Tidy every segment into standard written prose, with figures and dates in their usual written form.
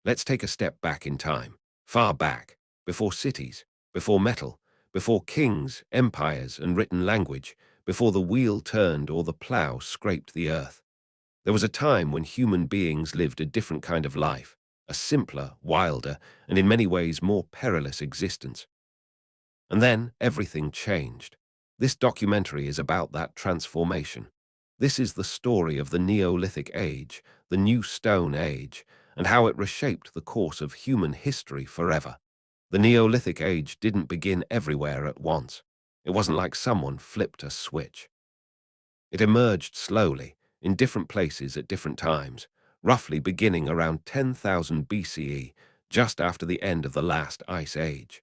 Let's take a step back in time, far back, before cities, before metal, before kings, empires, and written language, before the wheel turned or the plough scraped the earth. There was a time when human beings lived a different kind of life, a simpler, wilder, and in many ways more perilous existence. And then everything changed. This documentary is about that transformation. This is the story of the Neolithic age, the New Stone Age, and how it reshaped the course of human history forever. The Neolithic age didn't begin everywhere at once. It wasn't like someone flipped a switch. It emerged slowly, in different places at different times, roughly beginning around 10,000 BCE, just after the end of the last ice age.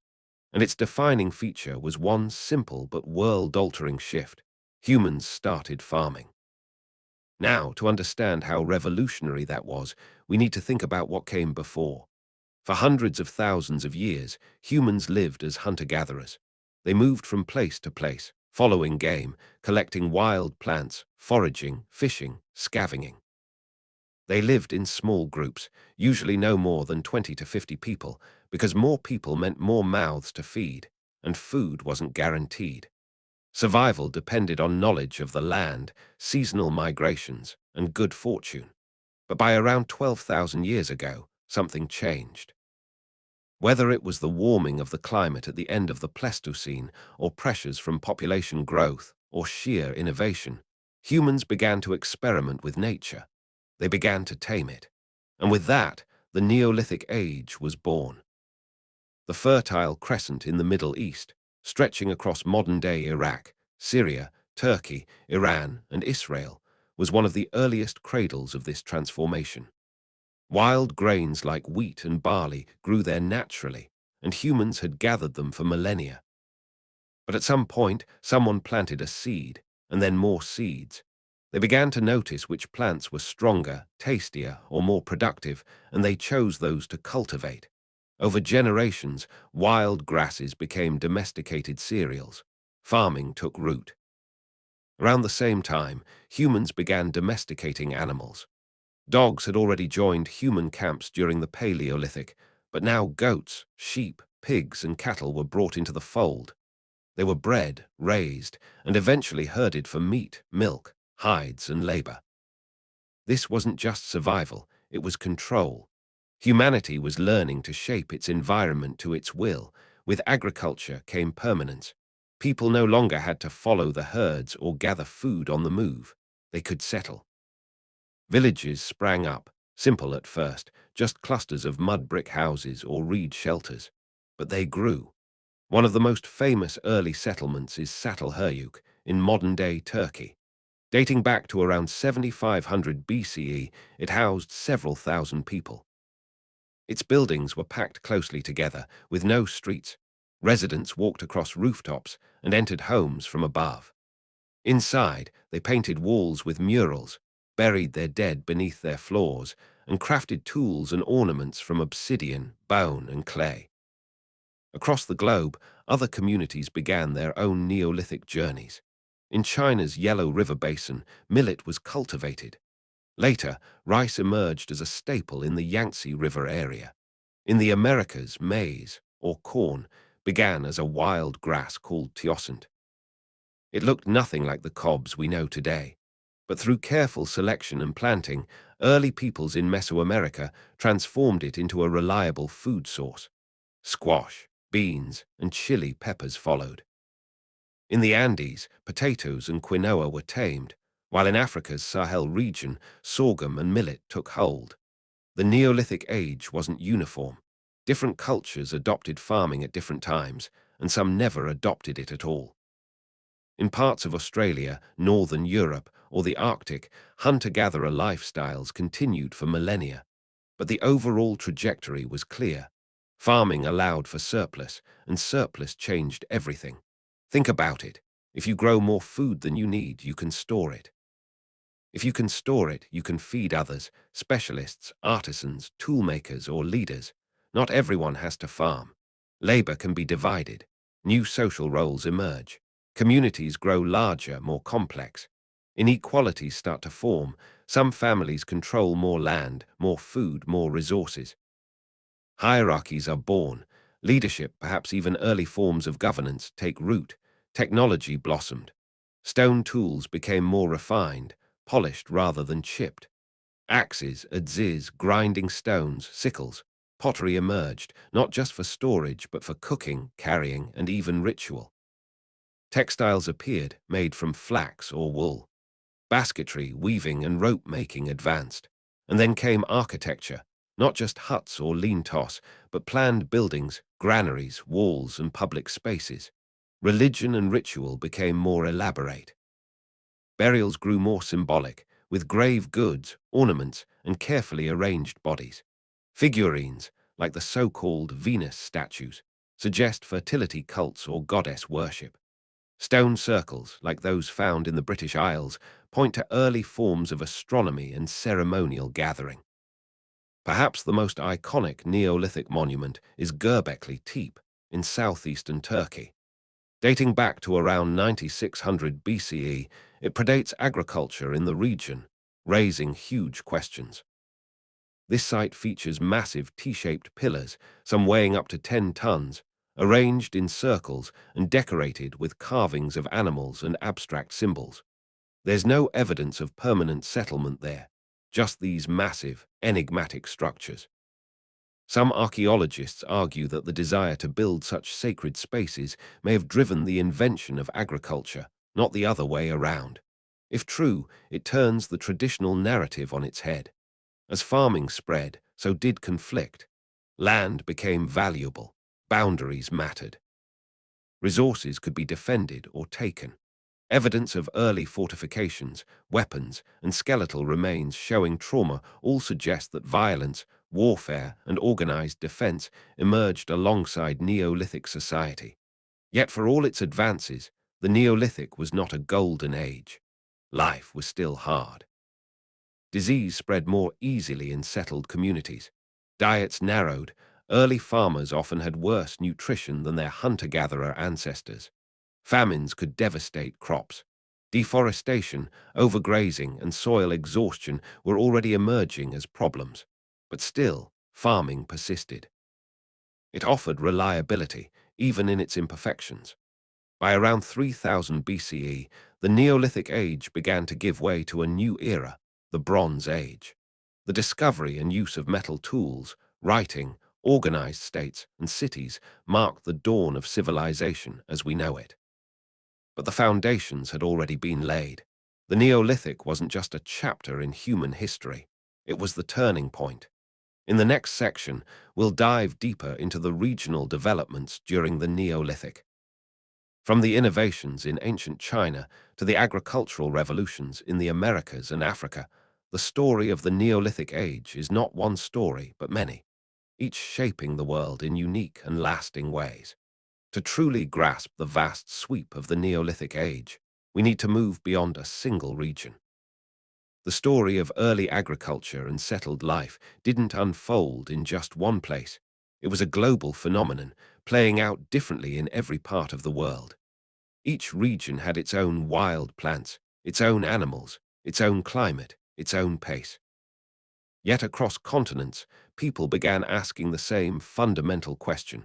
And its defining feature was one simple but world-altering shift. Humans started farming. Now, to understand how revolutionary that was, we need to think about what came before. For hundreds of thousands of years, humans lived as hunter-gatherers. They moved from place to place, following game, collecting wild plants, foraging, fishing, scavenging. They lived in small groups, usually no more than 20 to 50 people, because more people meant more mouths to feed, and food wasn't guaranteed. Survival depended on knowledge of the land, seasonal migrations, and good fortune. But by around 12,000 years ago, something changed. Whether it was the warming of the climate at the end of the Pleistocene, or pressures from population growth, or sheer innovation, humans began to experiment with nature. They began to tame it. And with that, the Neolithic age was born. The Fertile Crescent in the Middle East, stretching across modern-day Iraq, Syria, Turkey, Iran, and Israel, was one of the earliest cradles of this transformation. Wild grains like wheat and barley grew there naturally, and humans had gathered them for millennia. But at some point, someone planted a seed, and then more seeds. They began to notice which plants were stronger, tastier, or more productive, and they chose those to cultivate. Over generations, wild grasses became domesticated cereals. Farming took root. Around the same time, humans began domesticating animals. Dogs had already joined human camps during the Paleolithic, but now goats, sheep, pigs, and cattle were brought into the fold. They were bred, raised, and eventually herded for meat, milk, hides, and labor. This wasn't just survival, it was control. Humanity was learning to shape its environment to its will. With agriculture came permanence. People no longer had to follow the herds or gather food on the move. They could settle. Villages sprang up, simple at first, just clusters of mud brick houses or reed shelters. But they grew. One of the most famous early settlements is Çatalhöyük in modern-day Turkey. Dating back to around 7500 BCE, it housed several thousand people. Its buildings were packed closely together, with no streets. Residents walked across rooftops and entered homes from above. Inside, they painted walls with murals, buried their dead beneath their floors, and crafted tools and ornaments from obsidian, bone, and clay. Across the globe, other communities began their own Neolithic journeys. In China's Yellow River Basin, millet was cultivated. Later, rice emerged as a staple in the Yangtze River area. In the Americas, maize, or corn, began as a wild grass called teosinte. It looked nothing like the cobs we know today. But through careful selection and planting, early peoples in Mesoamerica transformed it into a reliable food source. Squash, beans, and chili peppers followed. In the Andes, potatoes and quinoa were tamed, while in Africa's Sahel region, sorghum and millet took hold. The Neolithic age wasn't uniform. Different cultures adopted farming at different times, and some never adopted it at all. In parts of Australia, northern Europe, or the Arctic, hunter-gatherer lifestyles continued for millennia. But the overall trajectory was clear. Farming allowed for surplus, and surplus changed everything. Think about it. If you grow more food than you need, you can store it. If you can store it, you can feed others, specialists, artisans, toolmakers, or leaders. Not everyone has to farm. Labor can be divided. New social roles emerge. Communities grow larger, more complex. Inequalities start to form. Some families control more land, more food, more resources. Hierarchies are born, leadership, perhaps even early forms of governance, take root, technology blossomed. Stone tools became more refined, polished rather than chipped. Axes, adzes, grinding stones, sickles, pottery emerged, not just for storage, but for cooking, carrying, and even ritual. Textiles appeared, made from flax or wool. Basketry, weaving, and rope-making advanced. And then came architecture, not just huts or lean-toss, but planned buildings, granaries, walls, and public spaces. Religion and ritual became more elaborate. Burials grew more symbolic, with grave goods, ornaments, and carefully arranged bodies. Figurines, like the so-called Venus statues, suggest fertility cults or goddess worship. Stone circles, like those found in the British Isles, point to early forms of astronomy and ceremonial gathering. Perhaps the most iconic Neolithic monument is Göbekli Tepe in southeastern Turkey. Dating back to around 9600 BCE, it predates agriculture in the region, raising huge questions. This site features massive T-shaped pillars, some weighing up to 10 tons, arranged in circles and decorated with carvings of animals and abstract symbols. There's no evidence of permanent settlement there, just these massive, enigmatic structures. Some archaeologists argue that the desire to build such sacred spaces may have driven the invention of agriculture, not the other way around. If true, it turns the traditional narrative on its head. As farming spread, so did conflict. Land became valuable, boundaries mattered. Resources could be defended or taken. Evidence of early fortifications, weapons, and skeletal remains showing trauma all suggest that violence, warfare, and organized defense emerged alongside Neolithic society. Yet for all its advances, the Neolithic was not a golden age. Life was still hard. Disease spread more easily in settled communities. Diets narrowed. Early farmers often had worse nutrition than their hunter-gatherer ancestors. Famines could devastate crops. Deforestation, overgrazing, and soil exhaustion were already emerging as problems. But still, farming persisted. It offered reliability, even in its imperfections. By around 3000 BCE, the Neolithic Age began to give way to a new era, the Bronze Age. The discovery and use of metal tools, writing, organized states, and cities marked the dawn of civilization as we know it. But the foundations had already been laid. The Neolithic wasn't just a chapter in human history, it was the turning point. In the next section, we'll dive deeper into the regional developments during the Neolithic. From the innovations in ancient China to the agricultural revolutions in the Americas and Africa, the story of the Neolithic Age is not one story, but many, each shaping the world in unique and lasting ways. To truly grasp the vast sweep of the Neolithic Age, we need to move beyond a single region. The story of early agriculture and settled life didn't unfold in just one place. It was a global phenomenon, playing out differently in every part of the world. Each region had its own wild plants, its own animals, its own climate, its own pace. Yet across continents, people began asking the same fundamental question.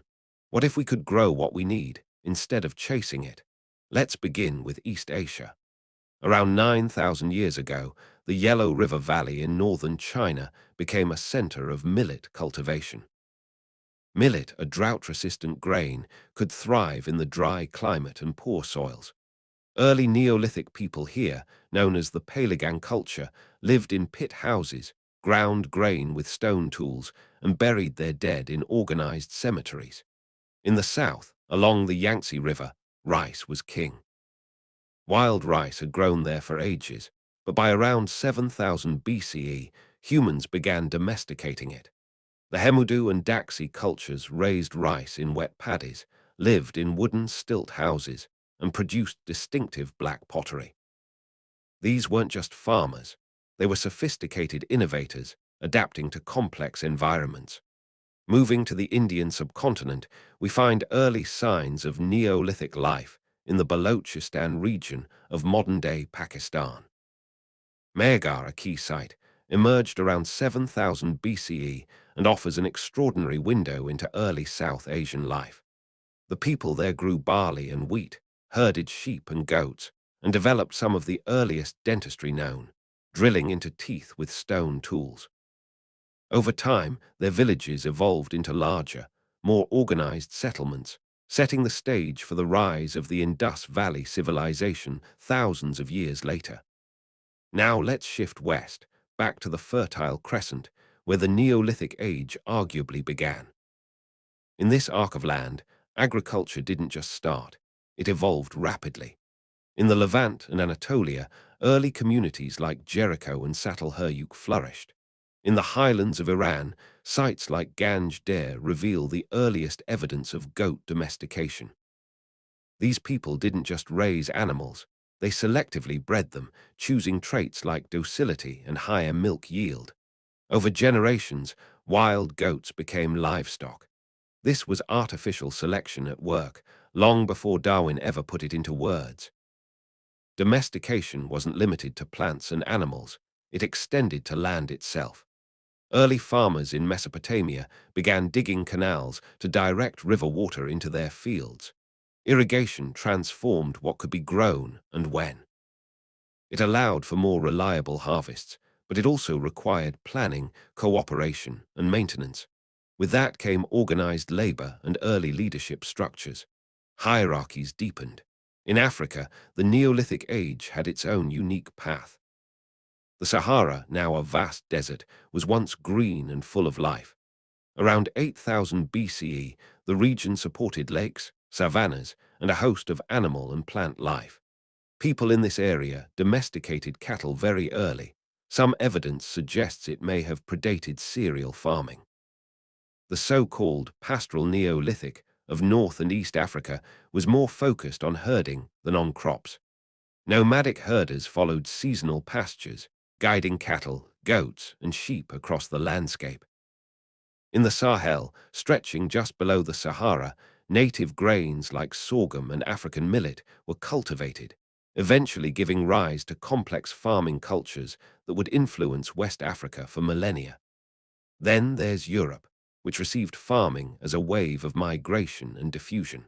What if we could grow what we need, instead of chasing it? Let's begin with East Asia. Around 9,000 years ago, the Yellow River Valley in northern China became a center of millet cultivation. Millet, a drought-resistant grain, could thrive in the dry climate and poor soils. Early Neolithic people here, known as the Palaeogen culture, lived in pit houses, ground grain with stone tools, and buried their dead in organized cemeteries. In the south, along the Yangtze River, rice was king. Wild rice had grown there for ages, but by around 7000 BCE, humans began domesticating it. The Hemudu and Daxi cultures raised rice in wet paddies, lived in wooden stilt houses, and produced distinctive black pottery. These weren't just farmers, they were sophisticated innovators, adapting to complex environments. Moving to the Indian subcontinent, we find early signs of Neolithic life in the Balochistan region of modern-day Pakistan. Mehrgarh, a key site, emerged around 7000 BCE and offers an extraordinary window into early South Asian life. The people there grew barley and wheat, herded sheep and goats, and developed some of the earliest dentistry known, drilling into teeth with stone tools. Over time, their villages evolved into larger, more organized settlements, setting the stage for the rise of the Indus Valley civilization thousands of years later. Now let's shift west, back to the Fertile Crescent, where the Neolithic age arguably began. In this arc of land, agriculture didn't just start, it evolved rapidly. In the Levant and Anatolia, early communities like Jericho and Satel-Huruk flourished. In the highlands of Iran, sites like Ganj Dar reveal the earliest evidence of goat domestication. These people didn't just raise animals, they selectively bred them, choosing traits like docility and higher milk yield. Over generations, wild goats became livestock. This was artificial selection at work, long before Darwin ever put it into words. Domestication wasn't limited to plants and animals, it extended to land itself. Early farmers in Mesopotamia began digging canals to direct river water into their fields. Irrigation transformed what could be grown and when. It allowed for more reliable harvests, but it also required planning, cooperation, and maintenance. With that came organized labor and early leadership structures. Hierarchies deepened. In Africa, the Neolithic age had its own unique path. The Sahara, now a vast desert, was once green and full of life. Around 8000 BCE, the region supported lakes, savannas, and a host of animal and plant life. People in this area domesticated cattle very early. Some evidence suggests it may have predated cereal farming. The so-called pastoral Neolithic of North and East Africa was more focused on herding than on crops. Nomadic herders followed seasonal pastures, guiding cattle, goats, and sheep across the landscape. In the Sahel, stretching just below the Sahara, native grains like sorghum and African millet were cultivated, eventually giving rise to complex farming cultures that would influence West Africa for millennia. Then there's Europe, which received farming as a wave of migration and diffusion.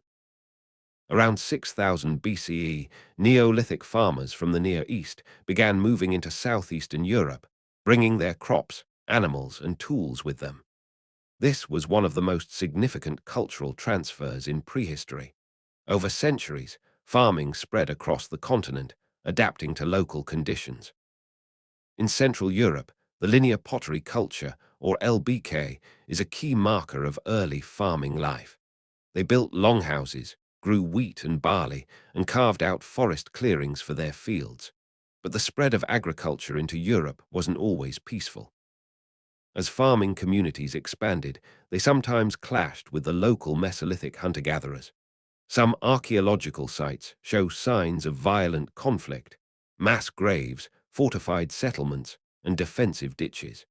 Around 6000 BCE, Neolithic farmers from the Near East began moving into southeastern Europe, bringing their crops, animals, and tools with them. This was one of the most significant cultural transfers in prehistory. Over centuries, farming spread across the continent, adapting to local conditions. In Central Europe, the linear pottery culture, or LBK, is a key marker of early farming life. They built longhouses, grew wheat and barley, and carved out forest clearings for their fields. But the spread of agriculture into Europe wasn't always peaceful. As farming communities expanded, they sometimes clashed with the local Mesolithic hunter-gatherers. Some archaeological sites show signs of violent conflict, mass graves, fortified settlements, and defensive ditches.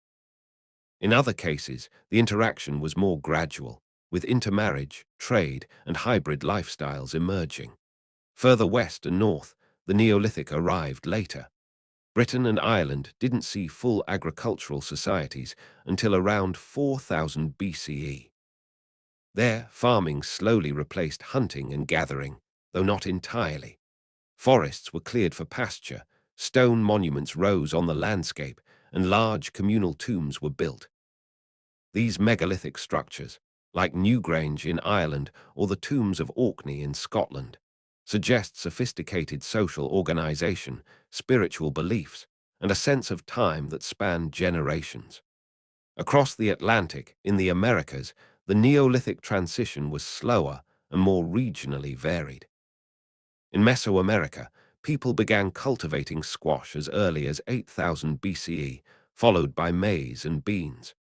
In other cases, the interaction was more gradual, with intermarriage, trade, and hybrid lifestyles emerging. Further west and north, the Neolithic arrived later. Britain and Ireland didn't see full agricultural societies until around 4000 BCE. There, farming slowly replaced hunting and gathering, though not entirely. Forests were cleared for pasture, stone monuments rose on the landscape, and large communal tombs were built. These megalithic structures, like Newgrange in Ireland or the tombs of Orkney in Scotland, suggest sophisticated social organization, spiritual beliefs, and a sense of time that spanned generations. Across the Atlantic, in the Americas, the Neolithic transition was slower and more regionally varied. In Mesoamerica, people began cultivating squash as early as 8000 BCE, followed by maize and beans.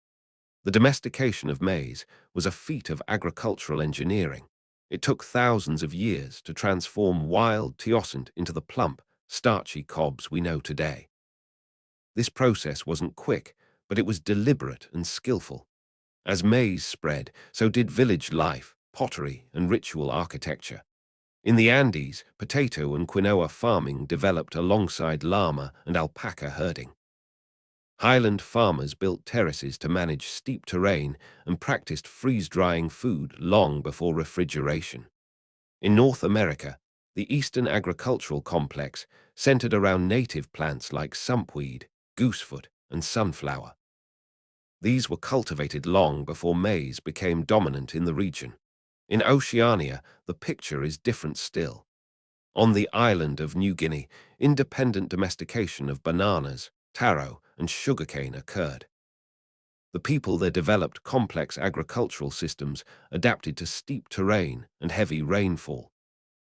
The domestication of maize was a feat of agricultural engineering. It took thousands of years to transform wild teosint into the plump, starchy cobs we know today. This process wasn't quick, but it was deliberate and skillful. As maize spread, so did village life, pottery, and ritual architecture. In the Andes, potato and quinoa farming developed alongside llama and alpaca herding. Highland farmers built terraces to manage steep terrain and practiced freeze-drying food long before refrigeration. In North America, the Eastern agricultural complex centered around native plants like sumpweed, goosefoot, and sunflower. These were cultivated long before maize became dominant in the region. In Oceania, the picture is different still. On the island of New Guinea, independent domestication of bananas, taro, and sugarcane occurred. The people there developed complex agricultural systems adapted to steep terrain and heavy rainfall.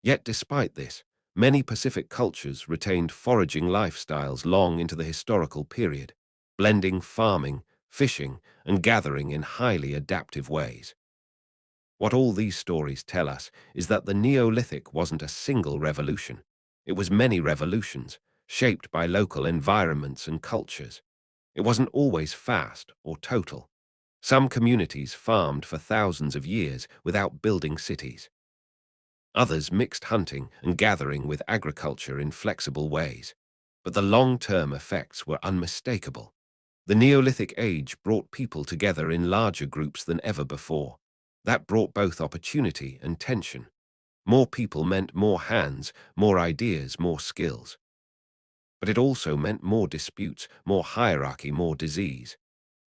Yet despite this, many Pacific cultures retained foraging lifestyles long into the historical period, blending farming, fishing, and gathering in highly adaptive ways. What all these stories tell us is that the Neolithic wasn't a single revolution. It was many revolutions, shaped by local environments and cultures. It wasn't always fast or total. Some communities farmed for thousands of years without building cities. Others mixed hunting and gathering with agriculture in flexible ways. But the long-term effects were unmistakable. The Neolithic age brought people together in larger groups than ever before. That brought both opportunity and tension. More people meant more hands, more ideas, more skills. But it also meant more disputes, more hierarchy, more disease.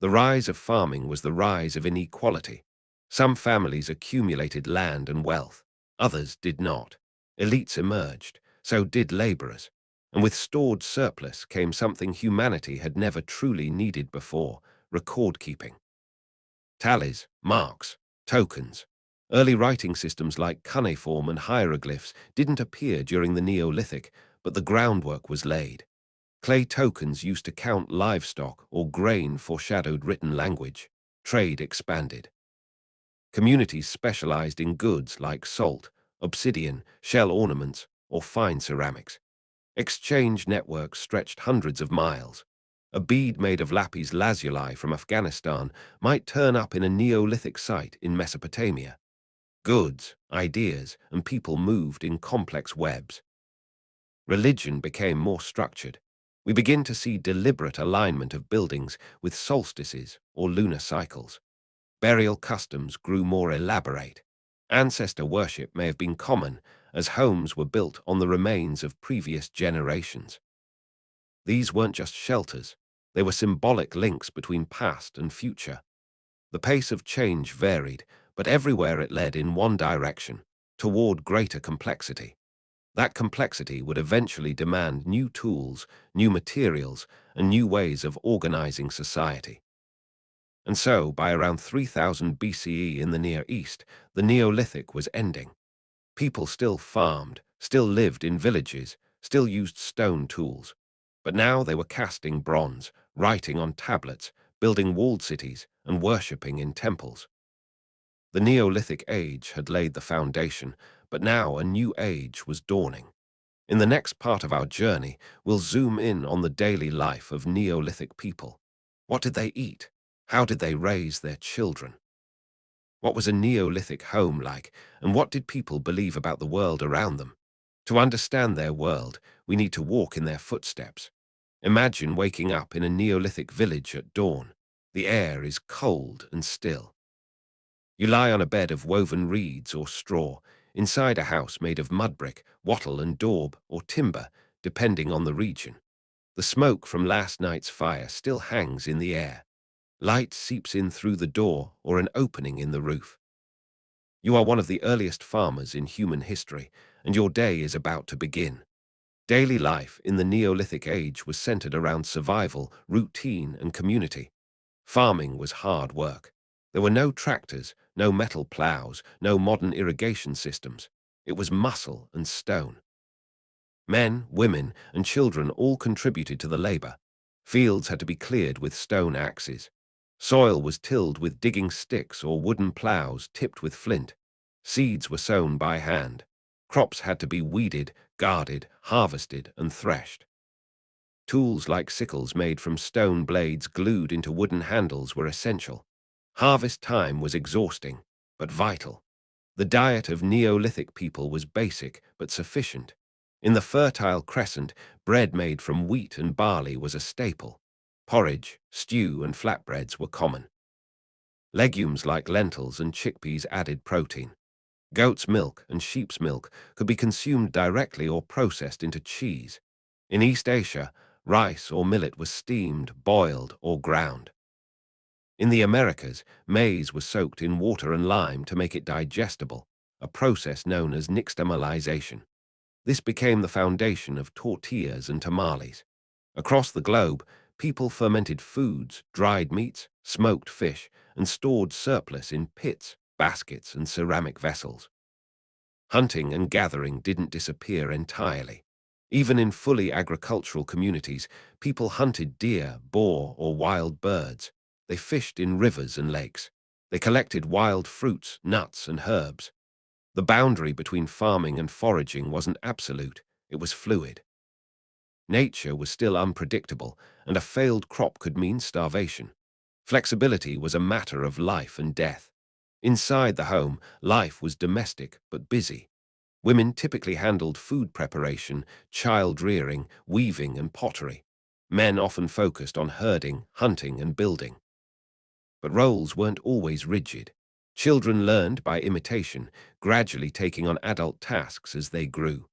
The rise of farming was the rise of inequality. Some families accumulated land and wealth. Others did not. Elites emerged, so did laborers. And with stored surplus came something humanity had never truly needed before: record-keeping. Tallies, marks, tokens. Early writing systems like cuneiform and hieroglyphs didn't appear during the Neolithic, but the groundwork was laid. Clay tokens used to count livestock or grain foreshadowed written language. Trade expanded. Communities specialized in goods like salt, obsidian, shell ornaments, or fine ceramics. Exchange networks stretched hundreds of miles. A bead made of lapis lazuli from Afghanistan might turn up in a Neolithic site in Mesopotamia. Goods, ideas, and people moved in complex webs. Religion became more structured. We begin to see deliberate alignment of buildings with solstices or lunar cycles. Burial customs grew more elaborate. Ancestor worship may have been common, as homes were built on the remains of previous generations. These weren't just shelters, they were symbolic links between past and future. The pace of change varied, but everywhere it led in one direction, toward greater complexity. That complexity would eventually demand new tools, new materials, and new ways of organizing society. And so, by around 3000 BCE in the Near East, the Neolithic was ending. People still farmed, still lived in villages, still used stone tools. But now they were casting bronze, writing on tablets, building walled cities, and worshipping in temples. The Neolithic age had laid the foundation, but now a new age was dawning. In the next part of our journey, we'll zoom in on the daily life of Neolithic people. What did they eat? How did they raise their children? What was a Neolithic home like, and what did people believe about the world around them? To understand their world, we need to walk in their footsteps. Imagine waking up in a Neolithic village at dawn. The air is cold and still. You lie on a bed of woven reeds or straw, inside a house made of mud brick, wattle and daub, or timber, depending on the region. The smoke from last night's fire still hangs in the air. Light seeps in through the door or an opening in the roof. You are one of the earliest farmers in human history, and your day is about to begin. Daily life in the Neolithic age was centered around survival, routine, and community. Farming was hard work. There were no tractors, no metal plows, no modern irrigation systems. It was muscle and stone. Men, women, and children all contributed to the labor. Fields had to be cleared with stone axes. Soil was tilled with digging sticks or wooden plows tipped with flint. Seeds were sown by hand. Crops had to be weeded, guarded, harvested, and threshed. Tools like sickles made from stone blades glued into wooden handles were essential. Harvest time was exhausting, but vital. The diet of Neolithic people was basic but sufficient. In the Fertile Crescent, bread made from wheat and barley was a staple. Porridge, stew, and flatbreads were common. Legumes like lentils and chickpeas added protein. Goat's milk and sheep's milk could be consumed directly or processed into cheese. In East Asia, rice or millet was steamed, boiled, or ground. In the Americas, maize was soaked in water and lime to make it digestible, a process known as nixtamalization. This became the foundation of tortillas and tamales. Across the globe, people fermented foods, dried meats, smoked fish, and stored surplus in pits, baskets, and ceramic vessels. Hunting and gathering didn't disappear entirely. Even in fully agricultural communities, people hunted deer, boar, or wild birds. They fished in rivers and lakes. They collected wild fruits, nuts, and herbs. The boundary between farming and foraging wasn't absolute, it was fluid. Nature was still unpredictable, and a failed crop could mean starvation. Flexibility was a matter of life and death. Inside the home, life was domestic but busy. Women typically handled food preparation, child rearing, weaving, and pottery. Men often focused on herding, hunting, and building. But roles weren't always rigid. Children learned by imitation, gradually taking on adult tasks as they grew.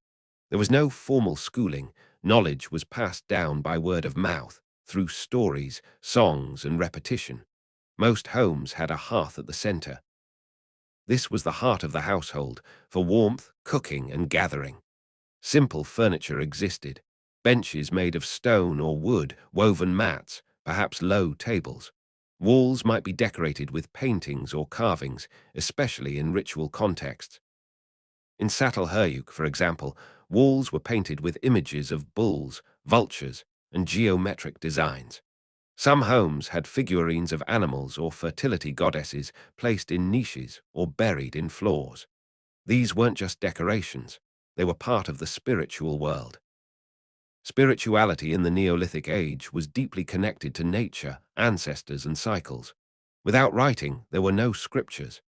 There was no formal schooling. Knowledge was passed down by word of mouth, through stories, songs, and repetition. Most homes had a hearth at the center. This was the heart of the household, for warmth, cooking, and gathering. Simple furniture existed. Benches made of stone or wood, woven mats, perhaps low tables. Walls might be decorated with paintings or carvings, especially in ritual contexts. In Çatalhöyük, for example, walls were painted with images of bulls, vultures, and geometric designs. Some homes had figurines of animals or fertility goddesses placed in niches or buried in floors. These weren't just decorations, they were part of the spiritual world. Spirituality in the Neolithic age was deeply connected to nature, ancestors, and cycles. Without writing, there were no scriptures,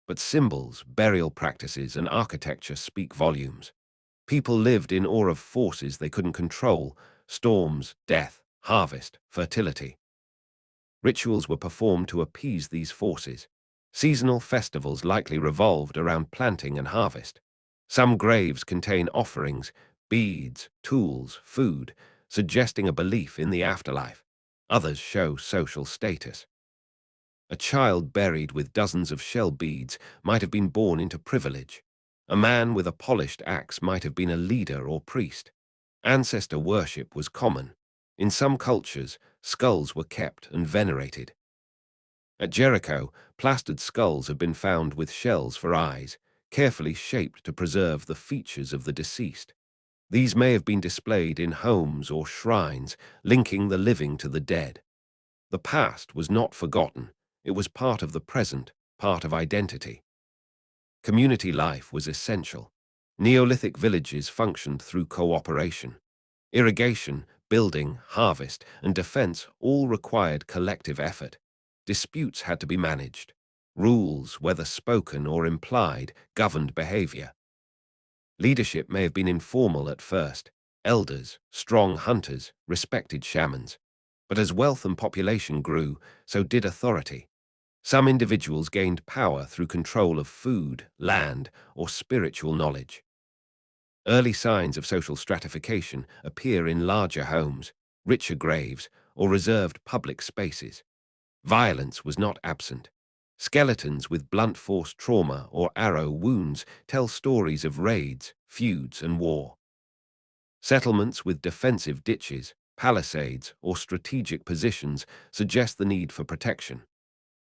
but symbols, burial practices, and architecture speak volumes. People lived in awe of forces they couldn't control: storms, death, harvest, fertility. Rituals were performed to appease these forces. Seasonal festivals likely revolved around planting and harvest. Some graves contain offerings, beads, tools, food, suggesting a belief in the afterlife. Others show social status. A child buried with dozens of shell beads might have been born into privilege. A man with a polished axe might have been a leader or priest. Ancestor worship was common. In some cultures, skulls were kept and venerated. At Jericho, plastered skulls have been found with shells for eyes, carefully shaped to preserve the features of the deceased. These may have been displayed in homes or shrines, linking the living to the dead. The past was not forgotten. It was part of the present, part of identity. Community life was essential. Neolithic villages functioned through cooperation. Irrigation, building, harvest, and defense all required collective effort. Disputes had to be managed. Rules, whether spoken or implied, governed behavior. Leadership may have been informal at first. Elders, strong hunters, respected shamans. But as wealth and population grew, so did authority. Some individuals gained power through control of food, land, or spiritual knowledge. Early signs of social stratification appear in larger homes, richer graves, or reserved public spaces. Violence was not absent. Skeletons with blunt force trauma or arrow wounds tell stories of raids, feuds, and war. Settlements with defensive ditches, palisades, or strategic positions suggest the need for protection.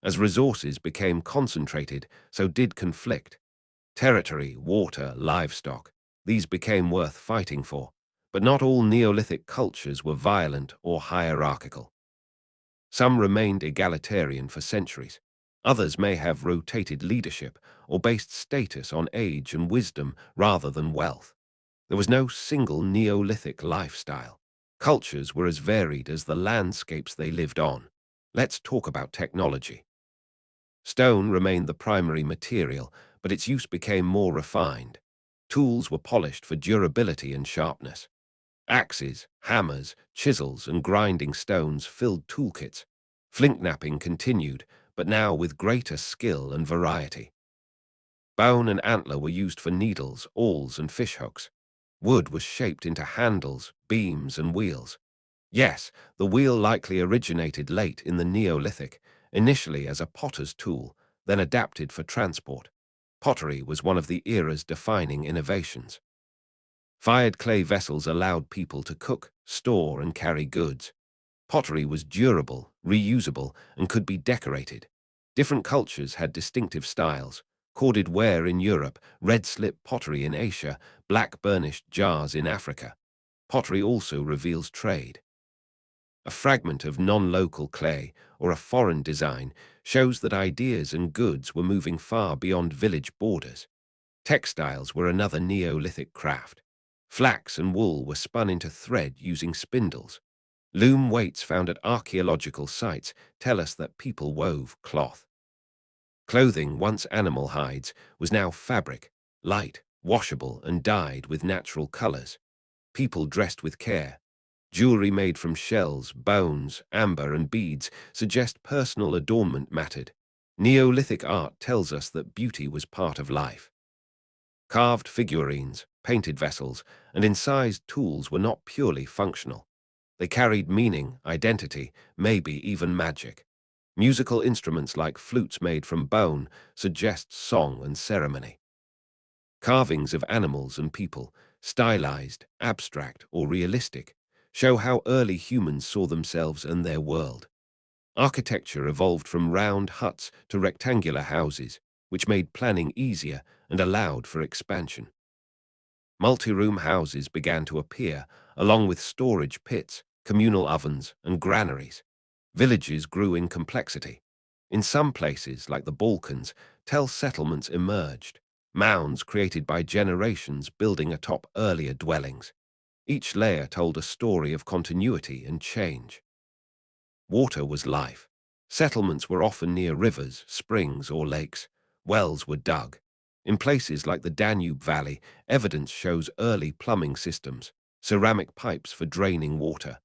As resources became concentrated, so did conflict. Territory, water, livestock, these became worth fighting for. But not all Neolithic cultures were violent or hierarchical. Some remained egalitarian for centuries. Others may have rotated leadership or based status on age and wisdom rather than wealth. There was no single Neolithic lifestyle. Cultures were as varied as the landscapes they lived on. Let's talk about technology. Stone remained the primary material, but its use became more refined. Tools were polished for durability and sharpness. Axes, hammers, chisels, and grinding stones filled toolkits. Flint-knapping continued, but now with greater skill and variety. Bone and antler were used for needles, awls, and fishhooks. Wood was shaped into handles, beams, and wheels. Yes, the wheel likely originated late in the Neolithic, initially as a potter's tool, then adapted for transport. Pottery was one of the era's defining innovations. Fired clay vessels allowed people to cook, store, and carry goods. Pottery was durable, reusable, and could be decorated. Different cultures had distinctive styles: corded ware in Europe, red slip pottery in Asia, black burnished jars in Africa. Pottery also reveals trade. A fragment of non-local clay or a foreign design shows that ideas and goods were moving far beyond village borders. Textiles were another Neolithic craft. Flax and wool were spun into thread using spindles. Loom weights found at archaeological sites tell us that people wove cloth. Clothing, once animal hides, was now fabric, light, washable, and dyed with natural colors. People dressed with care. Jewelry made from shells, bones, amber, and beads suggest personal adornment mattered. Neolithic art tells us that beauty was part of life. Carved figurines, painted vessels, and incised tools were not purely functional. They carried meaning, identity, maybe even magic. Musical instruments like flutes made from bone suggest song and ceremony. Carvings of animals and people, stylized, abstract, or realistic, show how early humans saw themselves and their world. Architecture evolved from round huts to rectangular houses, which made planning easier and allowed for expansion. Multi-room houses began to appear, along with storage pits, communal ovens, and granaries. Villages grew in complexity. In some places, like the Balkans, tell settlements emerged, mounds created by generations building atop earlier dwellings. Each layer told a story of continuity and change. Water was life. Settlements were often near rivers, springs, or lakes. Wells were dug. In places like the Danube Valley, evidence shows early plumbing systems, ceramic pipes for draining water.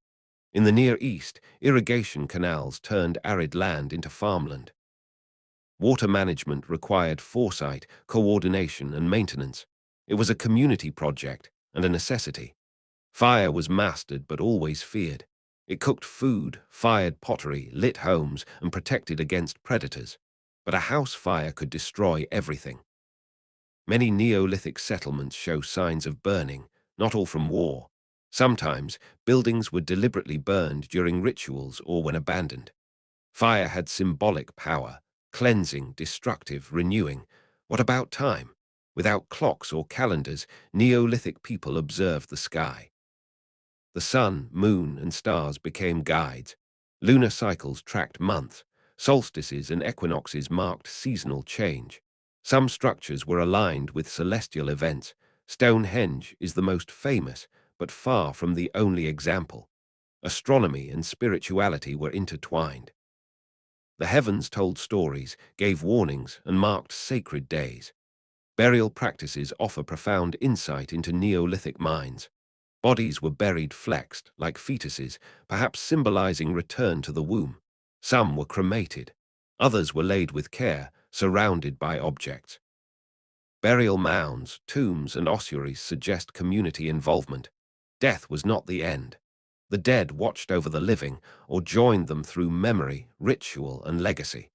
In the Near East, irrigation canals turned arid land into farmland. Water management required foresight, coordination, and maintenance. It was a community project and a necessity. Fire was mastered but always feared. It cooked food, fired pottery, lit homes, and protected against predators. But a house fire could destroy everything. Many Neolithic settlements show signs of burning, not all from war. Sometimes, buildings were deliberately burned during rituals or when abandoned. Fire had symbolic power: cleansing, destructive, renewing. What about time? Without clocks or calendars, Neolithic people observed the sky. The sun, moon, and stars became guides. Lunar cycles tracked months. Solstices and equinoxes marked seasonal change. Some structures were aligned with celestial events. Stonehenge is the most famous, but far from the only example. Astronomy and spirituality were intertwined. The heavens told stories, gave warnings, and marked sacred days. Burial practices offer profound insight into Neolithic minds. Bodies were buried flexed, like fetuses, perhaps symbolizing return to the womb. Some were cremated. Others were laid with care, surrounded by objects. Burial mounds, tombs, and ossuaries suggest community involvement. Death was not the end. The dead watched over the living or joined them through memory, ritual, and legacy.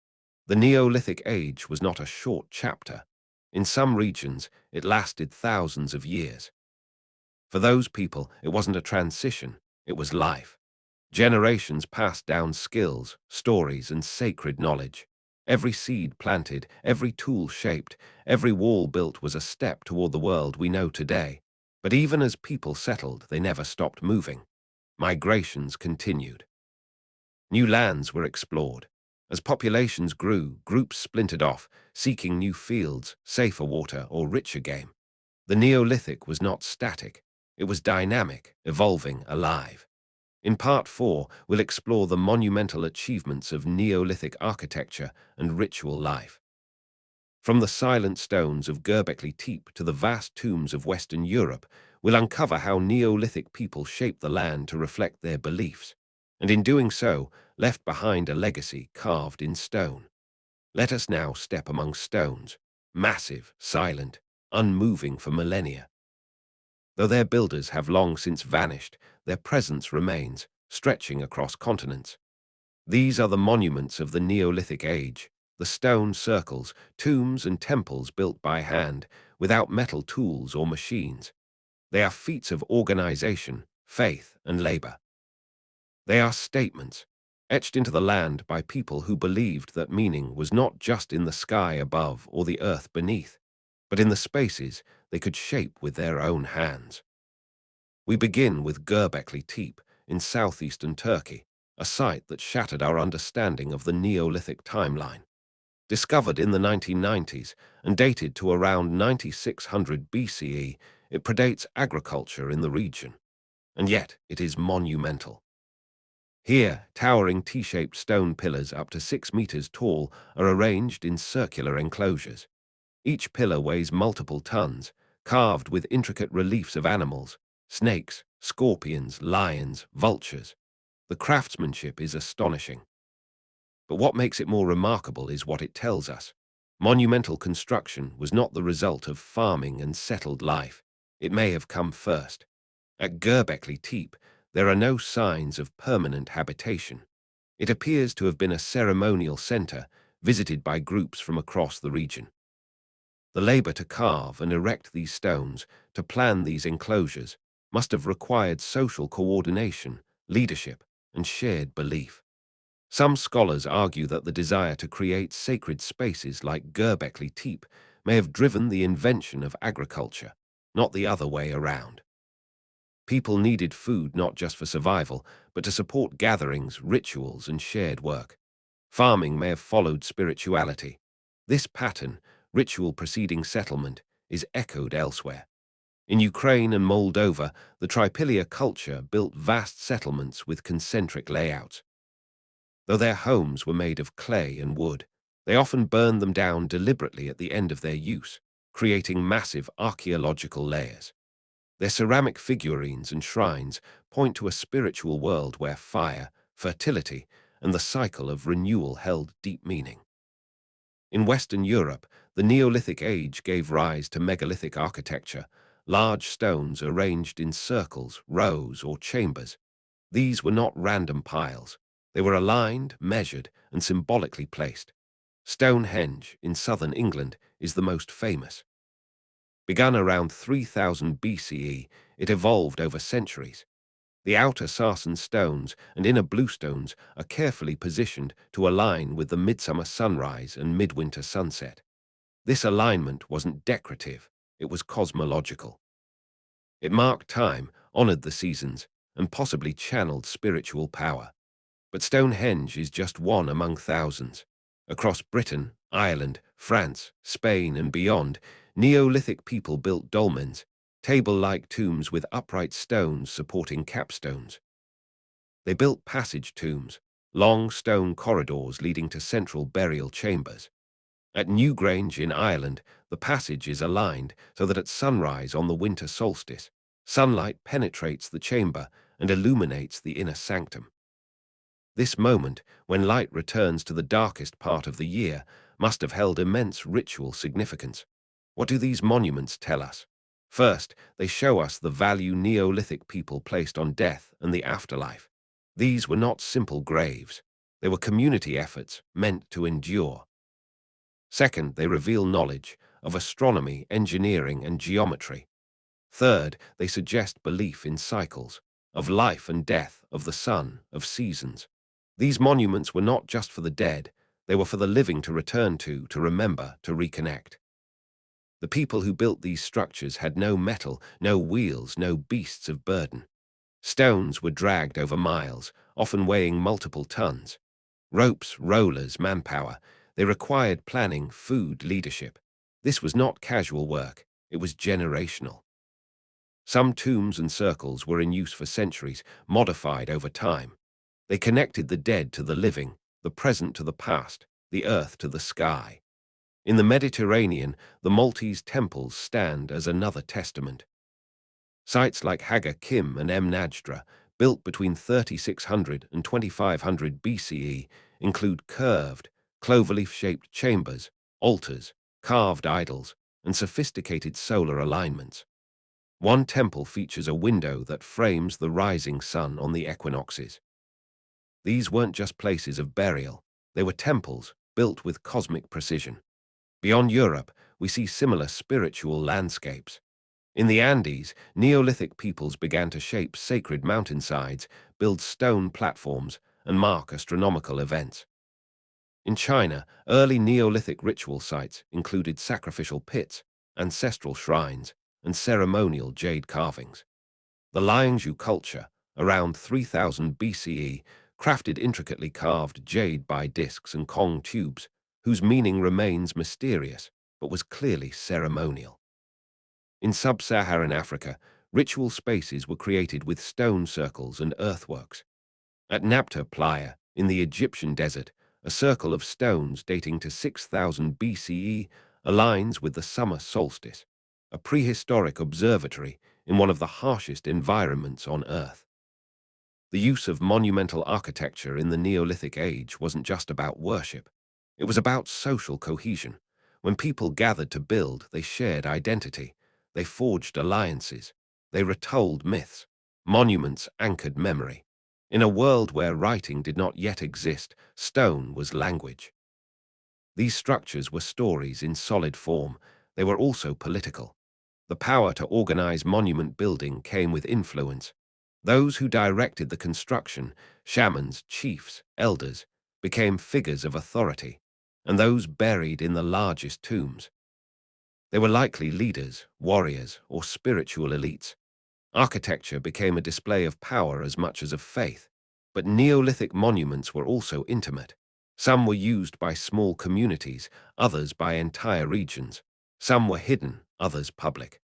The Neolithic age was not a short chapter. In some regions, it lasted thousands of years. For those people, it wasn't a transition, it was life. Generations passed down skills, stories, and sacred knowledge. Every seed planted, every tool shaped, every wall built was a step toward the world we know today. But even as people settled, they never stopped moving. Migrations continued. New lands were explored. As populations grew, groups splintered off, seeking new fields, safer water, or richer game. The Neolithic was not static. It was dynamic, evolving, alive. In Part 4, we'll explore the monumental achievements of Neolithic architecture and ritual life. From the silent stones of Göbekli Tepe to the vast tombs of Western Europe, we'll uncover how Neolithic people shaped the land to reflect their beliefs, and in doing so, left behind a legacy carved in stone. Let us now step among stones, massive, silent, unmoving for millennia. Though their builders have long since vanished, their presence remains, stretching across continents. These are the monuments of the Neolithic age, the stone circles, tombs and temples built by hand, without metal tools or machines. They are feats of organization, faith, and labor. They are statements, etched into the land by people who believed that meaning was not just in the sky above or the earth beneath, but in the spaces they could shape with their own hands. We begin with Göbekli Tepe in southeastern Turkey, a site that shattered our understanding of the Neolithic timeline. Discovered in the 1990s and dated to around 9600 BCE, it predates agriculture in the region, and yet it is monumental. Here, towering T-shaped stone pillars up to 6 meters tall are arranged in circular enclosures. Each pillar weighs multiple tons, carved with intricate reliefs of animals, snakes, scorpions, lions, vultures. The craftsmanship is astonishing. But what makes it more remarkable is what it tells us. Monumental construction was not the result of farming and settled life. It may have come first. At Göbekli Tepe, there are no signs of permanent habitation. It appears to have been a ceremonial center visited by groups from across the region. The labor to carve and erect these stones, to plan these enclosures, must have required social coordination, leadership, and shared belief. Some scholars argue that the desire to create sacred spaces like Göbekli Tepe may have driven the invention of agriculture, not the other way around. People needed food not just for survival, but to support gatherings, rituals, and shared work. Farming may have followed spirituality. This pattern, ritual preceding settlement, is echoed elsewhere. In Ukraine and Moldova, the Tripilia culture built vast settlements with concentric layouts. Though their homes were made of clay and wood, they often burned them down deliberately at the end of their use, creating massive archaeological layers. Their ceramic figurines and shrines point to a spiritual world where fire, fertility, and the cycle of renewal held deep meaning. In Western Europe, the Neolithic age gave rise to megalithic architecture, large stones arranged in circles, rows, or chambers. These were not random piles. They were aligned, measured, and symbolically placed. Stonehenge, in southern England, is the most famous. Begun around 3000 BCE, it evolved over centuries. The outer sarsen stones and inner bluestones are carefully positioned to align with the midsummer sunrise and midwinter sunset. This alignment wasn't decorative, it was cosmological. It marked time, honored the seasons, and possibly channeled spiritual power. But Stonehenge is just one among thousands. Across Britain, Ireland, France, Spain, and beyond, Neolithic people built dolmens, table-like tombs with upright stones supporting capstones. They built passage tombs, long stone corridors leading to central burial chambers. At Newgrange in Ireland, the passage is aligned so that at sunrise on the winter solstice, sunlight penetrates the chamber and illuminates the inner sanctum. This moment, when light returns to the darkest part of the year, must have held immense ritual significance. What do these monuments tell us? First, they show us the value Neolithic people placed on death and the afterlife. These were not simple graves. They were community efforts meant to endure. Second, they reveal knowledge of astronomy, engineering, and geometry. Third, they suggest belief in cycles, of life and death, of the sun, of seasons. These monuments were not just for the dead, they were for the living to return to remember, to reconnect. The people who built these structures had no metal, no wheels, no beasts of burden. Stones were dragged over miles, often weighing multiple tons. Ropes, rollers, manpower. They required planning, food, leadership. This was not casual work, it was generational. Some tombs and circles were in use for centuries, modified over time. They connected the dead to the living, the present to the past, the earth to the sky. In the Mediterranean, the Maltese temples stand as another testament. Sites like Haga Kim and Najdra, built between 3600 and 2500 BCE, include curved, cloverleaf-shaped chambers, altars, carved idols, and sophisticated solar alignments. One temple features a window that frames the rising sun on the equinoxes. These weren't just places of burial, they were temples built with cosmic precision. Beyond Europe, we see similar spiritual landscapes. In the Andes, Neolithic peoples began to shape sacred mountainsides, build stone platforms, and mark astronomical events. In China, early Neolithic ritual sites included sacrificial pits, ancestral shrines, and ceremonial jade carvings. The Liangzhu culture, around 3000 BCE, crafted intricately carved jade by discs and Kong tubes, whose meaning remains mysterious, but was clearly ceremonial. In sub-Saharan Africa, ritual spaces were created with stone circles and earthworks. At Nabta Playa, in the Egyptian desert, a circle of stones dating to 6000 BCE aligns with the summer solstice, a prehistoric observatory in one of the harshest environments on Earth. The use of monumental architecture in the Neolithic age wasn't just about worship. It was about social cohesion. When people gathered to build, they shared identity. They forged alliances. They retold myths. Monuments anchored memory. In a world where writing did not yet exist, stone was language. These structures were stories in solid form. They were also political. The power to organize monument building came with influence. Those who directed the construction, shamans, chiefs, elders, became figures of authority, and those buried in the largest tombs. They were likely leaders, warriors, or spiritual elites. Architecture became a display of power as much as of faith, but Neolithic monuments were also intimate. Some were used by small communities, others by entire regions. Some were hidden, others public.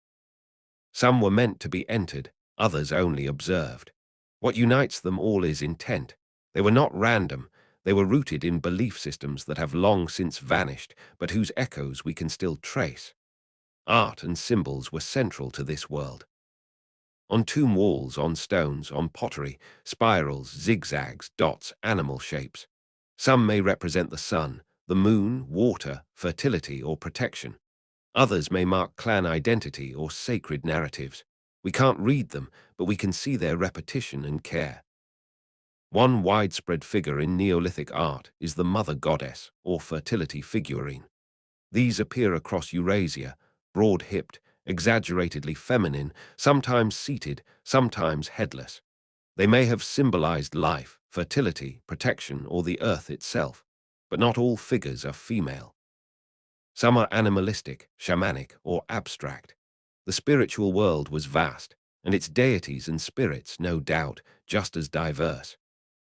Some were meant to be entered, others only observed. What unites them all is intent. They were not random. They were rooted in belief systems that have long since vanished, but whose echoes we can still trace. Art and symbols were central to this world. On tomb walls, on stones, on pottery, spirals, zigzags, dots, animal shapes. Some may represent the sun, the moon, water, fertility, or protection. Others may mark clan identity or sacred narratives. We can't read them, but we can see their repetition and care. One widespread figure in Neolithic art is the mother goddess or fertility figurine. These appear across Eurasia, broad-hipped, exaggeratedly feminine, sometimes seated, sometimes headless. They may have symbolized life, fertility, protection, or the earth itself, but not all figures are female. Some are animalistic, shamanic, or abstract. The spiritual world was vast, and its deities and spirits, no doubt, just as diverse.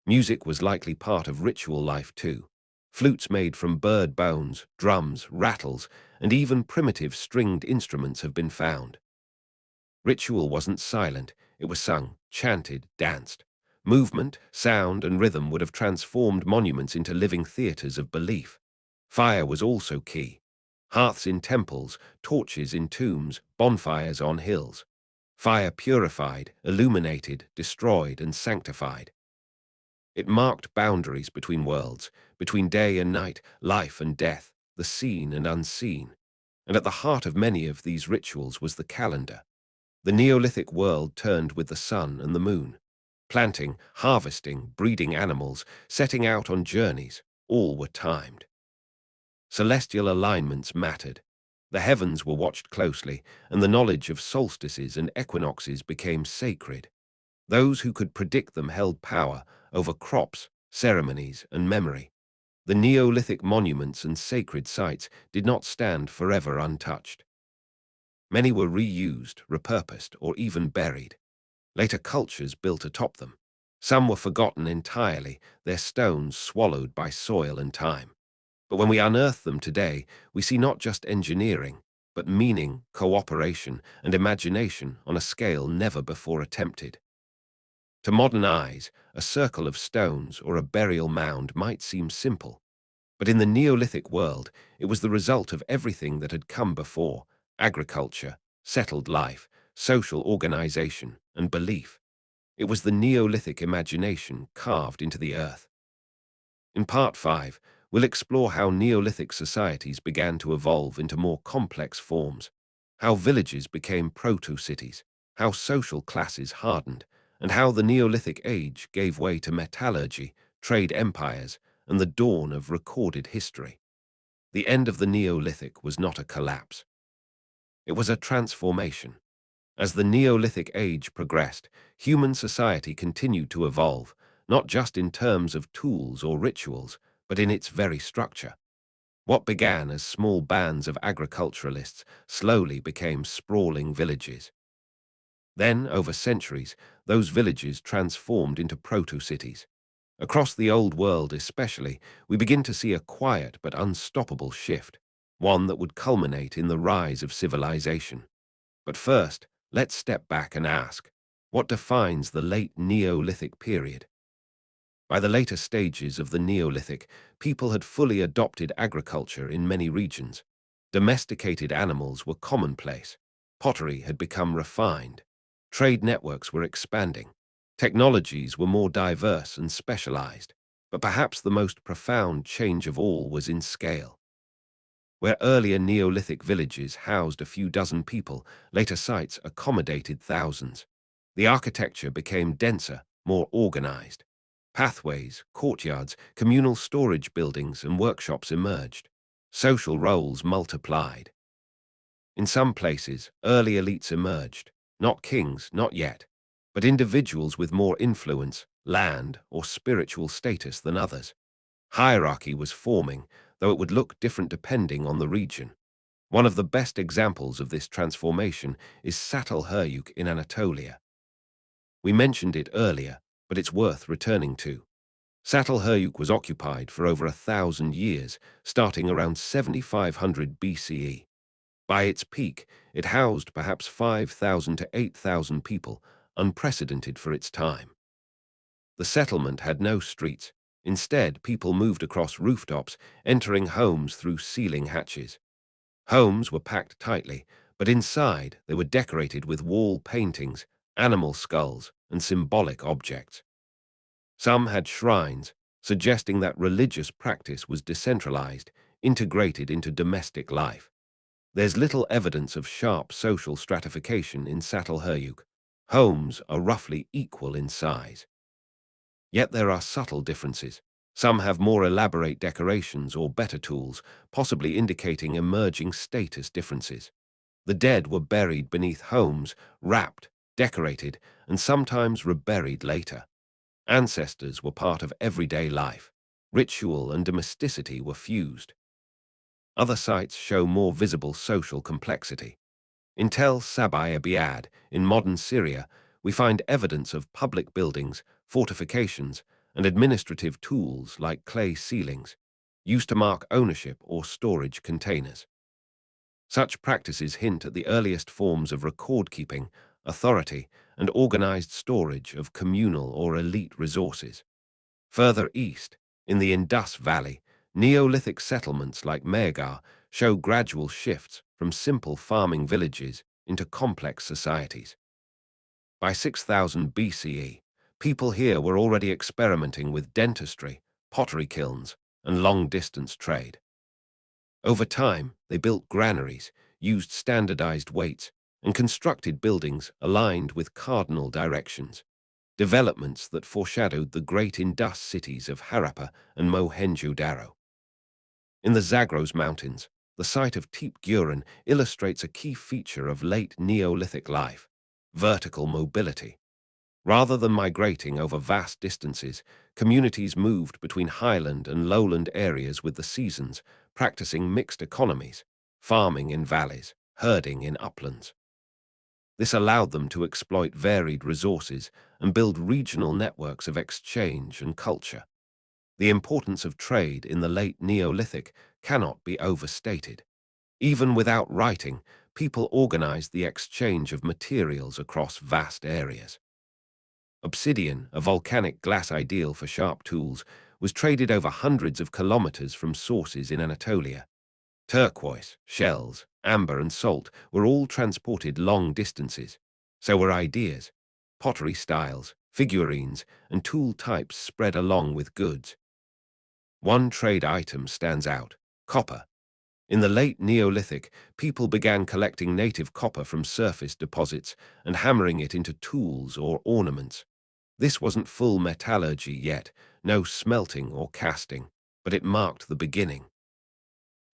Music was likely part of ritual life too. Flutes made from bird bones, drums, rattles, and even primitive stringed instruments have been found. Ritual wasn't silent, it was sung, chanted, danced. Movement, sound, and rhythm would have transformed monuments into living theaters of belief. Fire was also key. Hearths in temples, torches in tombs, bonfires on hills. Fire purified, illuminated, destroyed, and sanctified. It marked boundaries between worlds, between day and night, life and death, the seen and unseen. And at the heart of many of these rituals was the calendar. The Neolithic world turned with the sun and the moon. Planting, harvesting, breeding animals, setting out on journeys, all were timed. Celestial alignments mattered. The heavens were watched closely, and the knowledge of solstices and equinoxes became sacred. Those who could predict them held power over crops, ceremonies, and memory. The Neolithic monuments and sacred sites did not stand forever untouched. Many were reused, repurposed, or even buried. Later cultures built atop them. Some were forgotten entirely, their stones swallowed by soil and time. But when we unearth them today, we see not just engineering, but meaning, cooperation, and imagination on a scale never before attempted. To modern eyes, a circle of stones or a burial mound might seem simple, but in the Neolithic world, it was the result of everything that had come before: agriculture, settled life, social organization, and belief. It was the Neolithic imagination carved into the earth. In Part 5, we'll explore how Neolithic societies began to evolve into more complex forms, how villages became proto-cities, how social classes hardened, and how the Neolithic age gave way to metallurgy, trade empires, and the dawn of recorded history. The end of the Neolithic was not a collapse. It was a transformation. As the Neolithic age progressed, human society continued to evolve, not just in terms of tools or rituals, but in its very structure. What began as small bands of agriculturalists slowly became sprawling villages. Then, over centuries, those villages transformed into proto-cities. Across the Old World especially, we begin to see a quiet but unstoppable shift, one that would culminate in the rise of civilization. But first, let's step back and ask, what defines the late Neolithic period? By the later stages of the Neolithic, people had fully adopted agriculture in many regions. Domesticated animals were commonplace. Pottery had become refined. Trade networks were expanding. Technologies were more diverse and specialized. But perhaps the most profound change of all was in scale. Where earlier Neolithic villages housed a few dozen people, later sites accommodated thousands. The architecture became denser, more organized. Pathways, courtyards, communal storage buildings, and workshops emerged. Social roles multiplied. In some places, early elites emerged, not kings, not yet, but individuals with more influence, land, or spiritual status than others. Hierarchy was forming, though it would look different depending on the region. One of the best examples of this transformation is Çatalhöyük in Anatolia. We mentioned it earlier, but it's worth returning to. Çatalhöyük was occupied for over 1,000 years, starting around 7,500 BCE. By its peak, it housed perhaps 5,000 to 8,000 people, unprecedented for its time. The settlement had no streets. Instead, people moved across rooftops, entering homes through ceiling hatches. Homes were packed tightly, but inside they were decorated with wall paintings, animal skulls, and symbolic objects. Some had shrines, suggesting that religious practice was decentralized, integrated into domestic life. There's little evidence of sharp social stratification in Çatalhöyük. Homes are roughly equal in size. Yet there are subtle differences. Some have more elaborate decorations or better tools, possibly indicating emerging status differences. The dead were buried beneath homes, wrapped, decorated, and sometimes reburied later. Ancestors were part of everyday life. Ritual and domesticity were fused. Other sites show more visible social complexity. In Tel Sabai Abiad, in modern Syria, we find evidence of public buildings, fortifications, and administrative tools like clay ceilings, used to mark ownership or storage containers. Such practices hint at the earliest forms of record-keeping, authority, and organized storage of communal or elite resources. Further east, in the Indus Valley, Neolithic settlements like Mehrgar show gradual shifts from simple farming villages into complex societies. By 6000 BCE, people here were already experimenting with dentistry, pottery kilns, and long-distance trade. Over time, they built granaries, used standardized weights, and constructed buildings aligned with cardinal directions, developments that foreshadowed the great Indus cities of Harappa and Mohenjo-Daro. In the Zagros Mountains, the site of Tepe Gurin illustrates a key feature of late Neolithic life: vertical mobility. Rather than migrating over vast distances, communities moved between highland and lowland areas with the seasons, practicing mixed economies, farming in valleys, herding in uplands. This allowed them to exploit varied resources and build regional networks of exchange and culture. The importance of trade in the late Neolithic cannot be overstated. Even without writing, people organized the exchange of materials across vast areas. Obsidian, a volcanic glass ideal for sharp tools, was traded over hundreds of kilometers from sources in Anatolia. Turquoise, shells, amber, and salt were all transported long distances, So were ideas, pottery styles, figurines, and tool types spread along with goods. One trade item stands out: copper. In the late Neolithic, people began collecting native copper from surface deposits and hammering it into tools or ornaments. This wasn't full metallurgy yet, no smelting or casting, but it marked the beginning.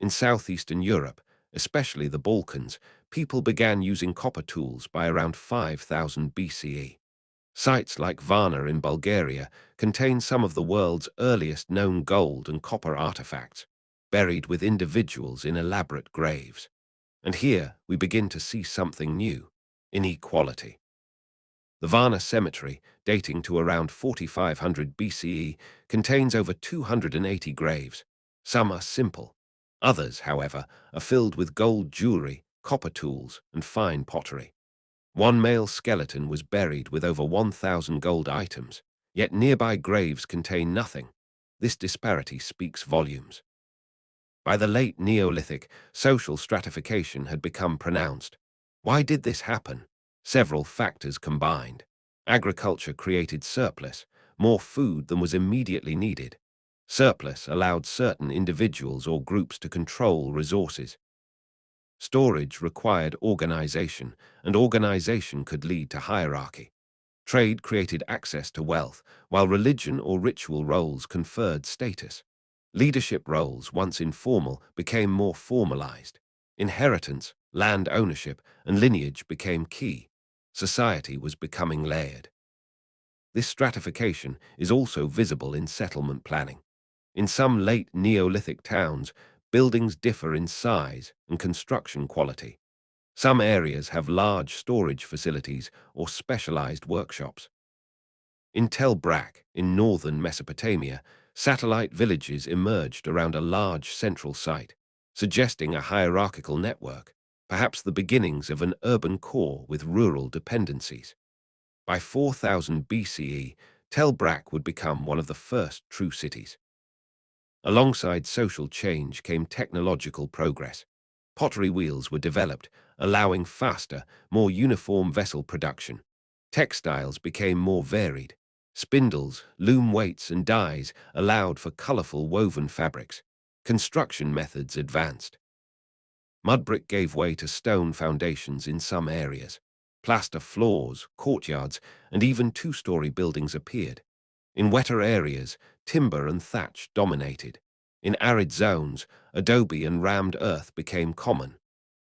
In southeastern Europe, especially the Balkans, people began using copper tools by around 5000 BCE. Sites like Varna in Bulgaria contain some of the world's earliest known gold and copper artifacts, buried with individuals in elaborate graves. And here we begin to see something new: inequality. The Varna cemetery, dating to around 4500 BCE, contains over 280 graves. Some are simple. Others, however, are filled with gold jewelry, copper tools, and fine pottery. One male skeleton was buried with over 1,000 gold items, yet nearby graves contain nothing. This disparity speaks volumes. By the late Neolithic, social stratification had become pronounced. Why did this happen? Several factors combined. Agriculture created surplus, more food than was immediately needed. Surplus allowed certain individuals or groups to control resources. Storage required organization, and organization could lead to hierarchy. Trade created access to wealth, while religion or ritual roles conferred status. Leadership roles, once informal, became more formalized. Inheritance, land ownership, and lineage became key. Society was becoming layered. This stratification is also visible in settlement planning. In some late Neolithic towns, buildings differ in size and construction quality. Some areas have large storage facilities or specialized workshops. In Tel Brak, in northern Mesopotamia, satellite villages emerged around a large central site, suggesting a hierarchical network, perhaps the beginnings of an urban core with rural dependencies. By 4000 BCE, Tel Brak would become one of the first true cities. Alongside social change came technological progress. Pottery wheels were developed, allowing faster, more uniform vessel production. Textiles became more varied. Spindles, loom weights, and dyes allowed for colorful woven fabrics. Construction methods advanced. Mud brick gave way to stone foundations in some areas. Plaster floors, courtyards, and even two-story buildings appeared. In wetter areas, timber and thatch dominated. In arid zones, adobe and rammed earth became common.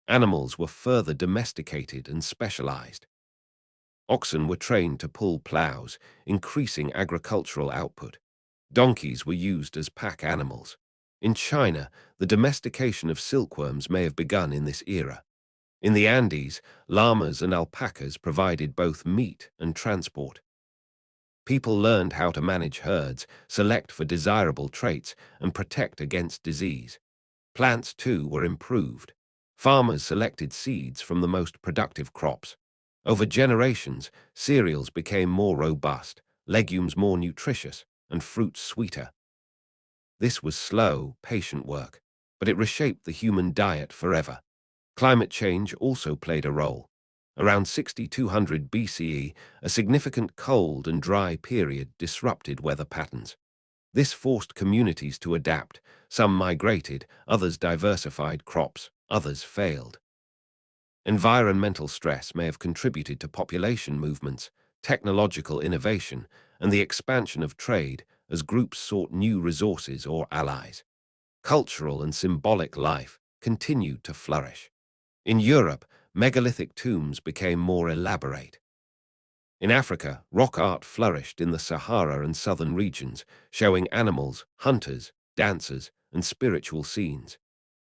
Animals were further domesticated and specialized. Oxen were trained to pull plows, increasing agricultural output. Donkeys were used as pack animals. In China, the domestication of silkworms may have begun in this era. In the Andes, llamas and alpacas provided both meat and transport. People learned how to manage herds, select for desirable traits, and protect against disease. Plants, too, were improved. Farmers selected seeds from the most productive crops. Over generations, cereals became more robust, legumes more nutritious, and fruits sweeter. This was slow, patient work, but it reshaped the human diet forever. Climate change also played a role. Around 6200 BCE, a significant cold and dry period disrupted weather patterns. This forced communities to adapt. Some migrated, others diversified crops, others failed. Environmental stress may have contributed to population movements, technological innovation, and the expansion of trade as groups sought new resources or allies. Cultural and symbolic life continued to flourish. In Europe, megalithic tombs became more elaborate. In Africa, rock art flourished in the Sahara and southern regions, showing animals, hunters, dancers, and spiritual scenes.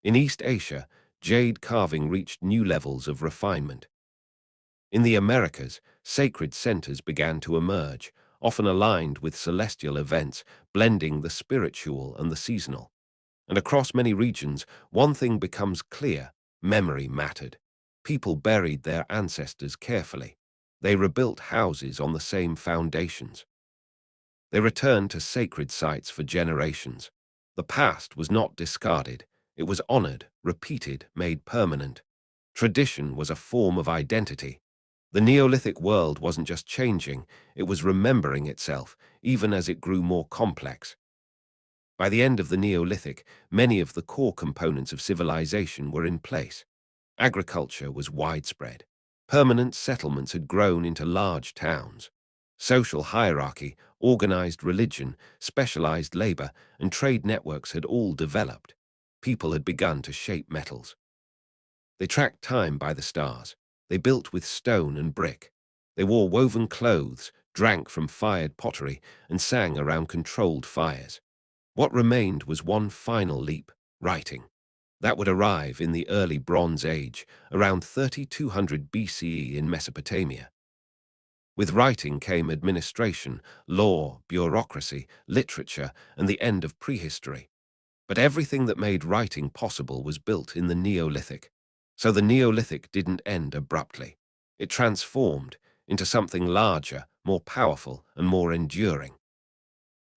In East Asia, jade carving reached new levels of refinement. In the Americas, sacred centers began to emerge, often aligned with celestial events, blending the spiritual and the seasonal. And across many regions, one thing becomes clear: memory mattered. People buried their ancestors carefully. They rebuilt houses on the same foundations. They returned to sacred sites for generations. The past was not discarded. It was honored, repeated, made permanent. Tradition was a form of identity. The Neolithic world wasn't just changing, it was remembering itself, even as it grew more complex. By the end of the Neolithic, many of the core components of civilization were in place. Agriculture was widespread. Permanent settlements had grown into large towns. Social hierarchy, organized religion, specialized labor, and trade networks had all developed. People had begun to shape metals. They tracked time by the stars. They built with stone and brick. They wore woven clothes, drank from fired pottery, and sang around controlled fires. What remained was one final leap: writing. That would arrive in the early Bronze Age, around 3200 BCE in Mesopotamia. With writing came administration, law, bureaucracy, literature, and the end of prehistory. But everything that made writing possible was built in the Neolithic. So the Neolithic didn't end abruptly. It transformed into something larger, more powerful, and more enduring.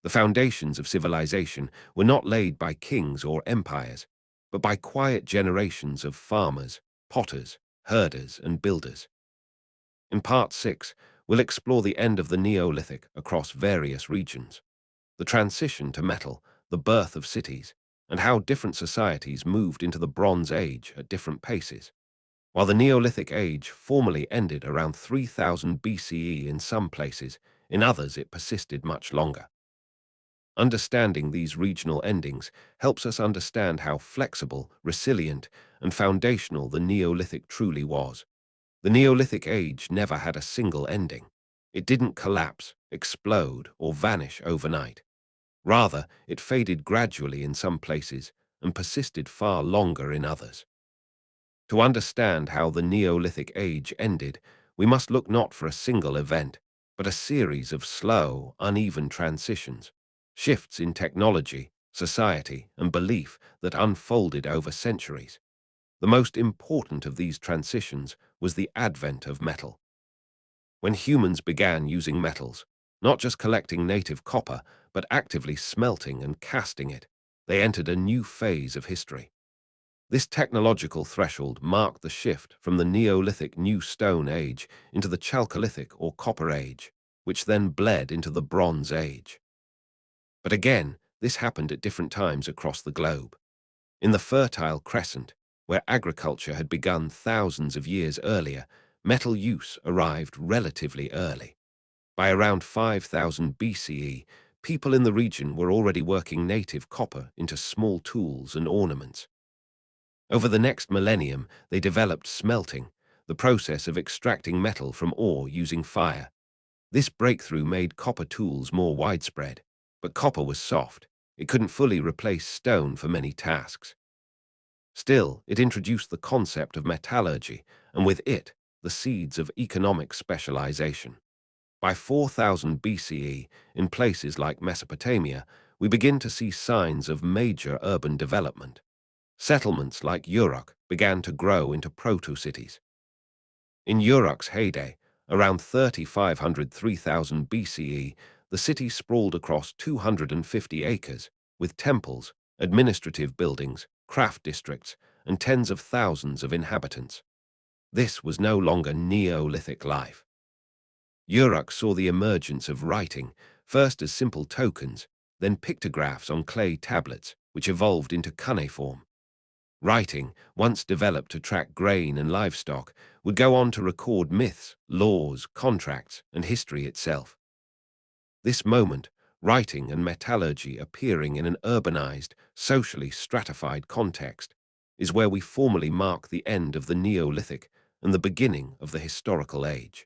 The foundations of civilization were not laid by kings or empires, but by quiet generations of farmers, potters, herders, and builders. In Part 6, we'll explore the end of the Neolithic across various regions, the transition to metal, the birth of cities, and how different societies moved into the Bronze Age at different paces. While the Neolithic Age formally ended around 3000 BCE in some places, in others it persisted much longer. Understanding these regional endings helps us understand how flexible, resilient, and foundational the Neolithic truly was. The Neolithic Age never had a single ending. It didn't collapse, explode, or vanish overnight. Rather, it faded gradually in some places and persisted far longer in others. To understand how the Neolithic Age ended, we must look not for a single event, but a series of slow, uneven transitions, shifts in technology, society, and belief that unfolded over centuries. The most important of these transitions was the advent of metal. When humans began using metals, not just collecting native copper, but actively smelting and casting it, they entered a new phase of history. This technological threshold marked the shift from the Neolithic New Stone Age into the Chalcolithic or Copper Age, which then bled into the Bronze Age. But again, this happened at different times across the globe. In the Fertile Crescent, where agriculture had begun thousands of years earlier, metal use arrived relatively early. By around 5000 BCE, people in the region were already working native copper into small tools and ornaments. Over the next millennium, they developed smelting, the process of extracting metal from ore using fire. This breakthrough made copper tools more widespread, but copper was soft. It couldn't fully replace stone for many tasks. Still, it introduced the concept of metallurgy, and with it, the seeds of economic specialization. By 4000 BCE, in places like Mesopotamia, we begin to see signs of major urban development. Settlements like Uruk began to grow into proto-cities. In Uruk's heyday, around 3500–3000 BCE, the city sprawled across 250 acres, with temples, administrative buildings, craft districts, and tens of thousands of inhabitants. This was no longer Neolithic life. Uruk saw the emergence of writing, first as simple tokens, then pictographs on clay tablets, which evolved into cuneiform. Writing, once developed to track grain and livestock, would go on to record myths, laws, contracts, and history itself. This moment, writing and metallurgy appearing in an urbanized, socially stratified context, is where we formally mark the end of the Neolithic and the beginning of the historical age.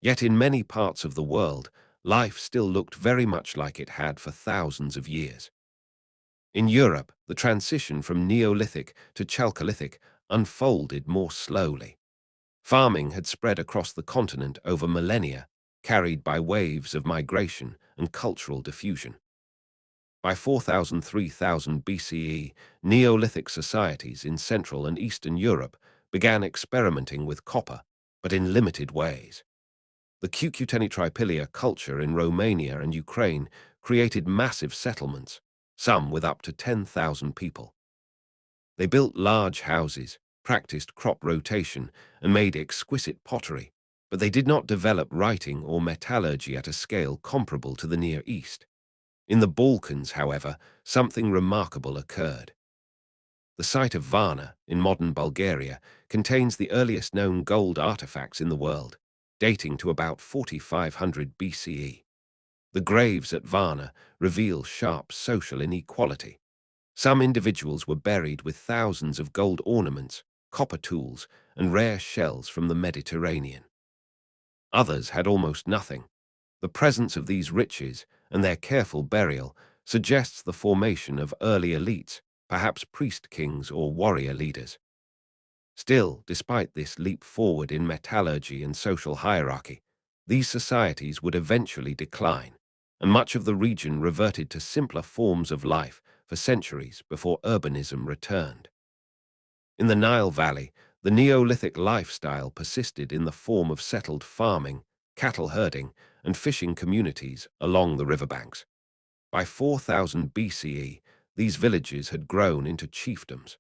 Yet in many parts of the world, life still looked very much like it had for thousands of years. In Europe, the transition from Neolithic to Chalcolithic unfolded more slowly. Farming had spread across the continent over millennia, carried by waves of migration and cultural diffusion. By 4000–3000 BCE, Neolithic societies in Central and Eastern Europe began experimenting with copper, but in limited ways. The Cucuteni-Tripilia culture in Romania and Ukraine created massive settlements, some with up to 10,000 people. They built large houses, practiced crop rotation, and made exquisite pottery, But they did not develop writing or metallurgy at a scale comparable to the Near East. In the Balkans, however, something remarkable occurred. The site of Varna, in modern Bulgaria, contains the earliest known gold artifacts in the world, dating to about 4500 BCE. The graves at Varna reveal sharp social inequality. Some individuals were buried with thousands of gold ornaments, copper tools, and rare shells from the Mediterranean. Others had almost nothing. The presence of these riches and their careful burial suggests the formation of early elites, perhaps priest kings or warrior leaders. Still, despite this leap forward in metallurgy and social hierarchy, these societies would eventually decline, and much of the region reverted to simpler forms of life for centuries before urbanism returned. In the Nile Valley, the Neolithic lifestyle persisted in the form of settled farming, cattle herding, and fishing communities along the riverbanks. By 4000 BCE, these villages had grown into chiefdoms.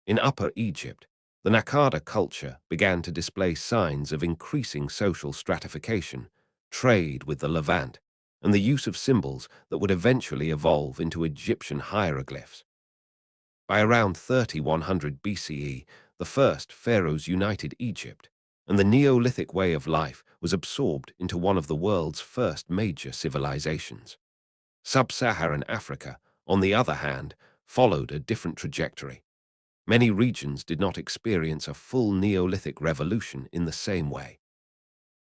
In Upper Egypt, the Naqada culture began to display signs of increasing social stratification, trade with the Levant, and the use of symbols that would eventually evolve into Egyptian hieroglyphs. By around 3100 BCE, the first pharaohs united Egypt, and the Neolithic way of life was absorbed into one of the world's first major civilizations. Sub-Saharan Africa, on the other hand, followed a different trajectory. Many regions did not experience a full Neolithic revolution in the same way.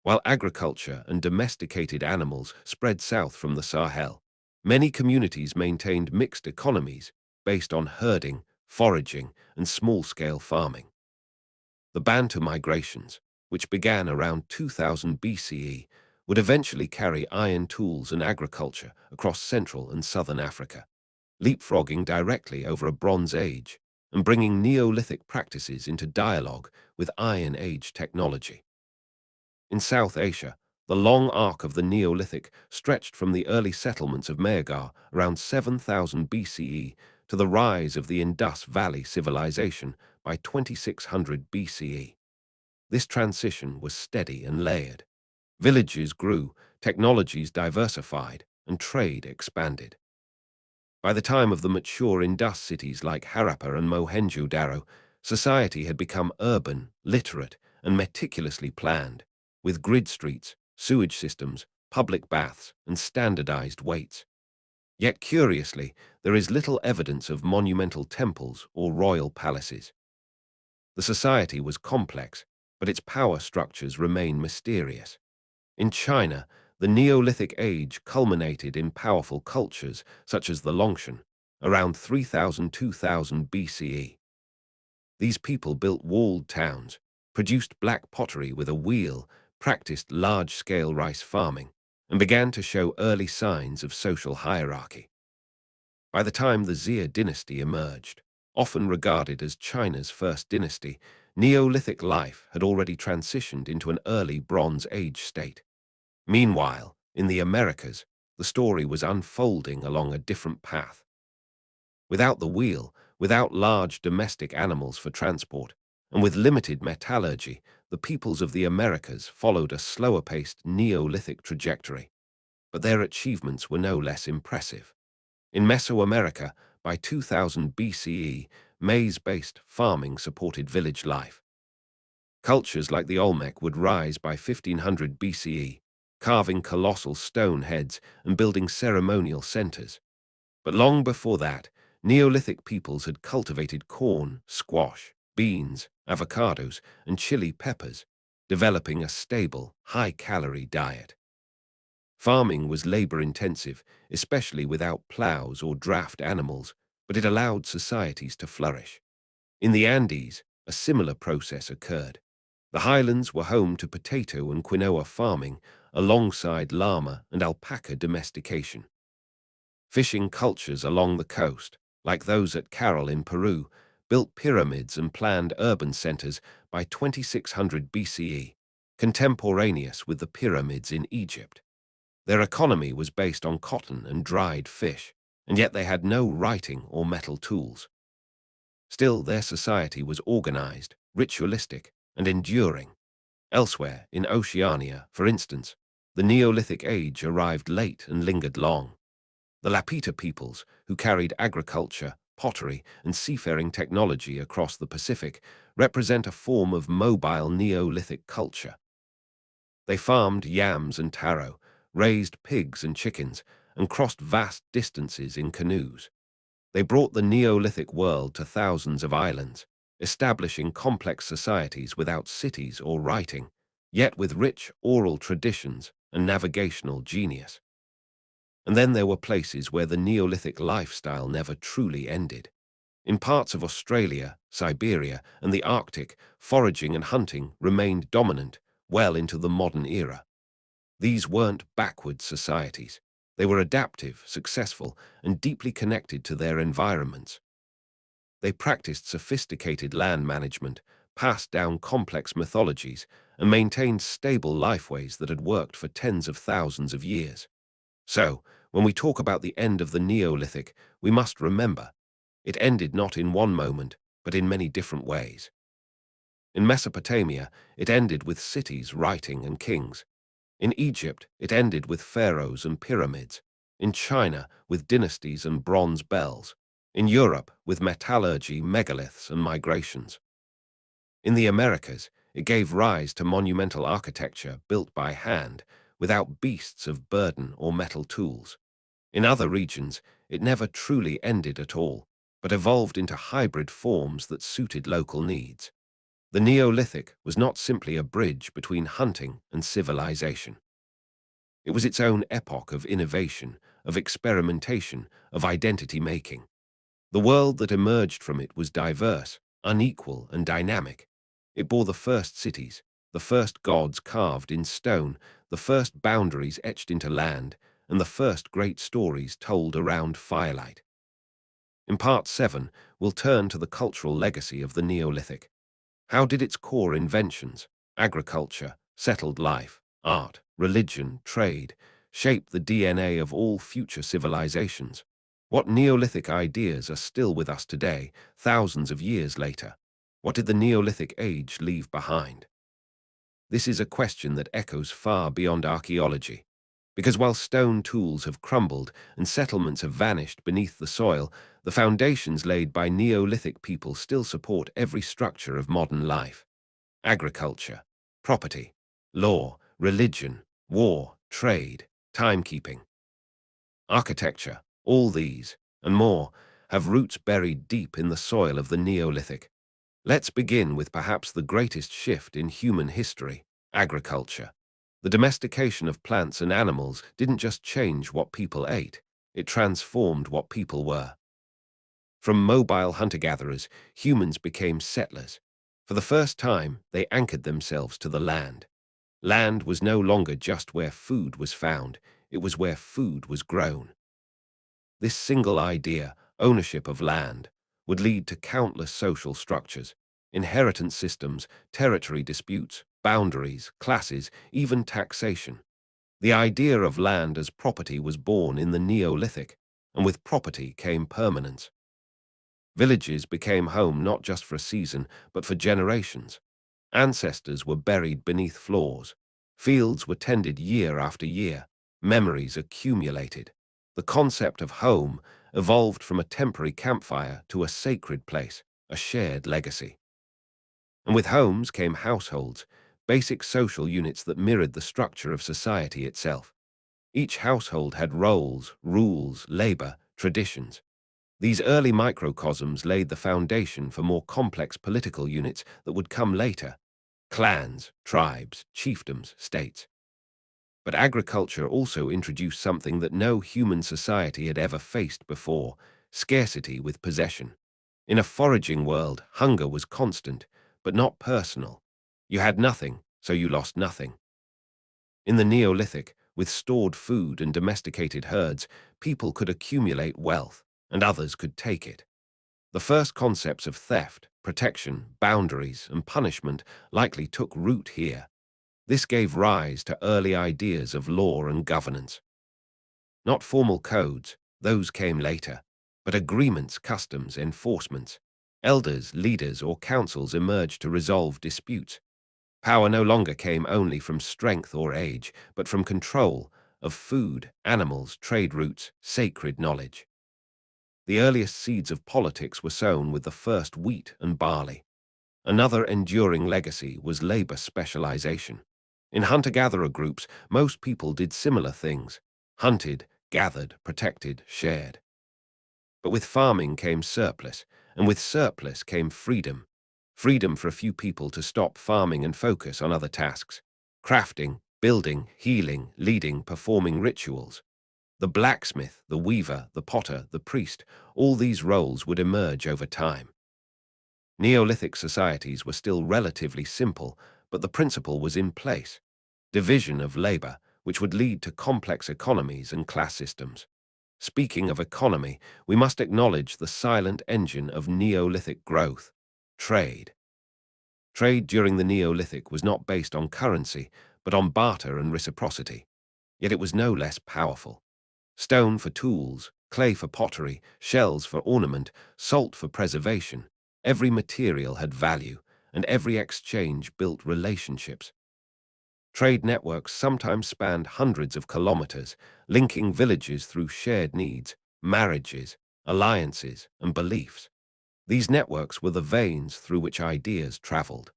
While agriculture and domesticated animals spread south from the Sahel, many communities maintained mixed economies based on herding, foraging, and small-scale farming. The Bantu migrations, which began around 2000 BCE, would eventually carry iron tools and agriculture across Central and Southern Africa, leapfrogging directly over a Bronze Age and bringing Neolithic practices into dialogue with Iron Age technology. In South Asia, the long arc of the Neolithic stretched from the early settlements of Mehrgarh around 7000 BCE to the rise of the Indus Valley civilization by 2600 BCE. This transition was steady and layered. Villages grew, technologies diversified, and trade expanded. By the time of the mature Indus cities like Harappa and Mohenjo-Daro, society had become urban, literate, and meticulously planned, with grid streets, sewage systems, public baths, and standardized weights. Yet curiously, there is little evidence of monumental temples or royal palaces. The society was complex, but its power structures remain mysterious. In China, the Neolithic age culminated in powerful cultures such as the Longshan, around 3000–2000 BCE. These people built walled towns, produced black pottery with a wheel, practiced large-scale rice farming, and began to show early signs of social hierarchy. By the time the Xia dynasty emerged, often regarded as China's first dynasty, Neolithic life had already transitioned into an early Bronze Age state. Meanwhile, in the Americas, the story was unfolding along a different path. Without the wheel, without large domestic animals for transport, and with limited metallurgy, the peoples of the Americas followed a slower-paced Neolithic trajectory. But their achievements were no less impressive. In Mesoamerica, by 2000 BCE, maize-based farming supported village life. Cultures like the Olmec would rise by 1500 BCE, carving colossal stone heads and building ceremonial centers. But long before that, Neolithic peoples had cultivated corn, squash, beans, avocados, and chili peppers, developing a stable, high-calorie diet. Farming was labor-intensive, especially without plows or draft animals, but it allowed societies to flourish. In the Andes, a similar process occurred. The highlands were home to potato and quinoa farming, alongside llama and alpaca domestication. Fishing cultures along the coast, like those at Caral in Peru, built pyramids and planned urban centers by 2600 BCE, contemporaneous with the pyramids in Egypt. Their economy was based on cotton and dried fish, and yet they had no writing or metal tools. Still, their society was organized, ritualistic, and enduring. Elsewhere, in Oceania, for instance, the Neolithic age arrived late and lingered long. The Lapita peoples, who carried agriculture, pottery, and seafaring technology across the Pacific, represent a form of mobile Neolithic culture. They farmed yams and taro, raised pigs and chickens, and crossed vast distances in canoes. They brought the Neolithic world to thousands of islands, establishing complex societies without cities or writing, yet with rich oral traditions and navigational genius. And then there were places where the Neolithic lifestyle never truly ended. In parts of Australia, Siberia, and the Arctic, foraging and hunting remained dominant well into the modern era. These weren't backward societies. They were adaptive, successful, and deeply connected to their environments. They practiced sophisticated land management, passed down complex mythologies, and maintained stable lifeways that had worked for tens of thousands of years. So, when we talk about the end of the Neolithic, we must remember, it ended not in one moment, but in many different ways. In Mesopotamia, it ended with cities, writing, and kings. In Egypt, it ended with pharaohs and pyramids. In China, with dynasties and bronze bells. In Europe, with metallurgy, megaliths, and migrations. In the Americas, it gave rise to monumental architecture built by hand, without beasts of burden or metal tools. In other regions, it never truly ended at all, but evolved into hybrid forms that suited local needs. The Neolithic was not simply a bridge between hunting and civilization. It was its own epoch of innovation, of experimentation, of identity-making. The world that emerged from it was diverse, unequal, and dynamic. It bore the first cities, the first gods carved in stone, the first boundaries etched into land, and the first great stories told around firelight. In Part 7, we'll turn to the cultural legacy of the Neolithic. How did its core inventions, agriculture, settled life, art, religion, trade, shape the DNA of all future civilizations? What Neolithic ideas are still with us today, thousands of years later? What did the Neolithic age leave behind? This is a question that echoes far beyond archaeology. Because while stone tools have crumbled and settlements have vanished beneath the soil, the foundations laid by Neolithic people still support every structure of modern life. Agriculture, property, law, religion, war, trade, timekeeping, architecture, all these, and more, have roots buried deep in the soil of the Neolithic. Let's begin with perhaps the greatest shift in human history, agriculture. The domestication of plants and animals didn't just change what people ate, it transformed what people were. From mobile hunter-gatherers, humans became settlers. For the first time, they anchored themselves to the land. Land was no longer just where food was found, it was where food was grown. This single idea, ownership of land, would lead to countless social structures, inheritance systems, territory disputes, boundaries, classes, even taxation. The idea of land as property was born in the Neolithic, and with property came permanence. Villages became home not just for a season, but for generations. Ancestors were buried beneath floors. Fields were tended year after year. Memories accumulated. The concept of home evolved from a temporary campfire to a sacred place, a shared legacy. And with homes came households, basic social units that mirrored the structure of society itself. Each household had roles, rules, labor, traditions. These early microcosms laid the foundation for more complex political units that would come later: clans, tribes, chiefdoms, states. But agriculture also introduced something that no human society had ever faced before: scarcity with possession. In a foraging world, hunger was constant, but not personal. You had nothing, so you lost nothing. In the Neolithic, with stored food and domesticated herds, people could accumulate wealth, and others could take it. The first concepts of theft, protection, boundaries, and punishment likely took root here. This gave rise to early ideas of law and governance. Not formal codes, those came later, but agreements, customs, enforcements. Elders, leaders, or councils emerged to resolve disputes. Power no longer came only from strength or age, but from control of food, animals, trade routes, sacred knowledge. The earliest seeds of politics were sown with the first wheat and barley. Another enduring legacy was labor specialization. In hunter-gatherer groups, most people did similar things: hunted, gathered, protected, shared. But with farming came surplus, and with surplus came freedom. Freedom for a few people to stop farming and focus on other tasks: crafting, building, healing, leading, performing rituals. The blacksmith, the weaver, the potter, the priest, all these roles would emerge over time. Neolithic societies were still relatively simple, but the principle was in place: division of labor, which would lead to complex economies and class systems. Speaking of economy, we must acknowledge the silent engine of Neolithic growth: trade. Trade during the Neolithic was not based on currency, but on barter and reciprocity. Yet it was no less powerful. Stone for tools, clay for pottery, shells for ornament, salt for preservation. Every material had value, and every exchange built relationships. Trade networks sometimes spanned hundreds of kilometers, linking villages through shared needs, marriages, alliances, and beliefs. These networks were the veins through which ideas traveled.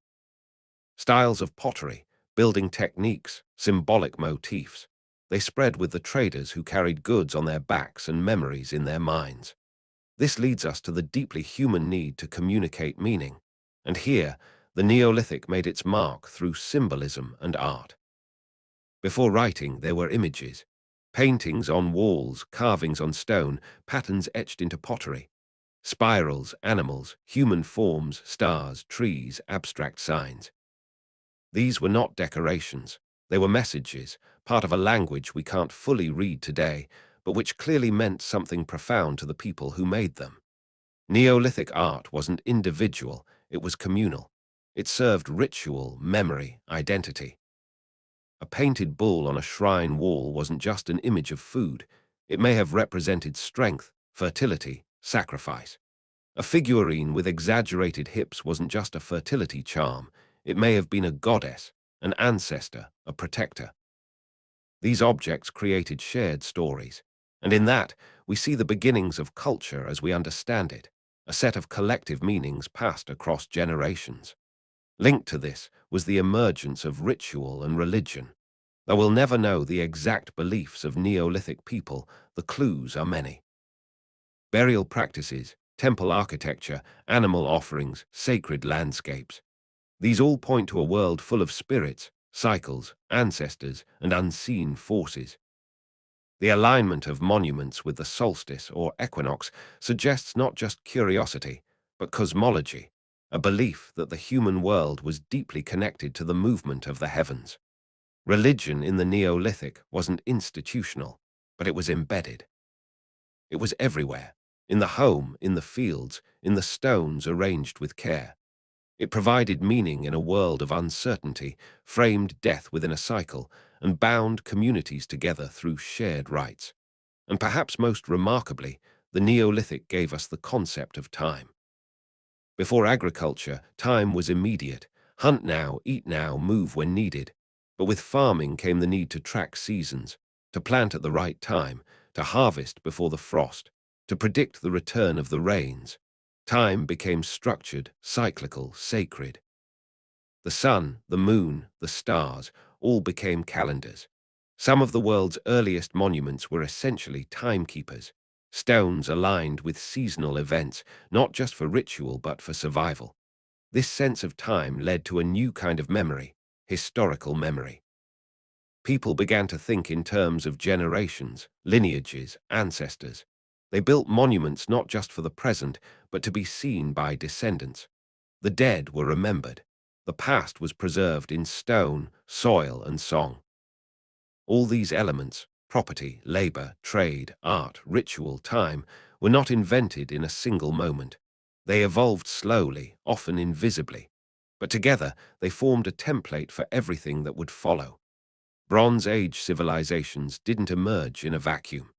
Styles of pottery, building techniques, symbolic motifs. They spread with the traders who carried goods on their backs and memories in their minds. This leads us to the deeply human need to communicate meaning. And here, the Neolithic made its mark through symbolism and art. Before writing, there were images: paintings on walls, carvings on stone, patterns etched into pottery. Spirals, animals, human forms, stars, trees, abstract signs. These were not decorations. They were messages, part of a language we can't fully read today, but which clearly meant something profound to the people who made them. Neolithic art wasn't individual, it was communal. It served ritual, memory, identity. A painted bull on a shrine wall wasn't just an image of food. It may have represented strength, fertility, sacrifice. A figurine with exaggerated hips wasn't just a fertility charm. It may have been a goddess, an ancestor, a protector. These objects created shared stories, and in that, we see the beginnings of culture as we understand it, a set of collective meanings passed across generations. Linked to this was the emergence of ritual and religion. Though we'll never know the exact beliefs of Neolithic people, the clues are many. Burial practices, temple architecture, animal offerings, sacred landscapes. These all point to a world full of spirits, cycles, ancestors, and unseen forces. The alignment of monuments with the solstice or equinox suggests not just curiosity, but cosmology, a belief that the human world was deeply connected to the movement of the heavens. Religion in the Neolithic wasn't institutional, but it was embedded. It was everywhere: in the home, in the fields, in the stones arranged with care. It provided meaning in a world of uncertainty, framed death within a cycle, and bound communities together through shared rites. And perhaps most remarkably, the Neolithic gave us the concept of time. Before agriculture, time was immediate: hunt now, eat now, move when needed. But with farming came the need to track seasons, to plant at the right time, to harvest before the frost, to predict the return of the rains. Time became structured, cyclical, sacred. The sun, the moon, the stars, all became calendars. Some of the world's earliest monuments were essentially timekeepers, stones aligned with seasonal events, not just for ritual but for survival. This sense of time led to a new kind of memory: historical memory. People began to think in terms of generations, lineages, ancestors. They built monuments not just for the present, but to be seen by descendants. The dead were remembered. The past was preserved in stone, soil, and song. All these elements: property, labor, trade, art, ritual, time, were not invented in a single moment. They evolved slowly, often invisibly. But together, they formed a template for everything that would follow. Bronze Age civilizations didn't emerge in a vacuum.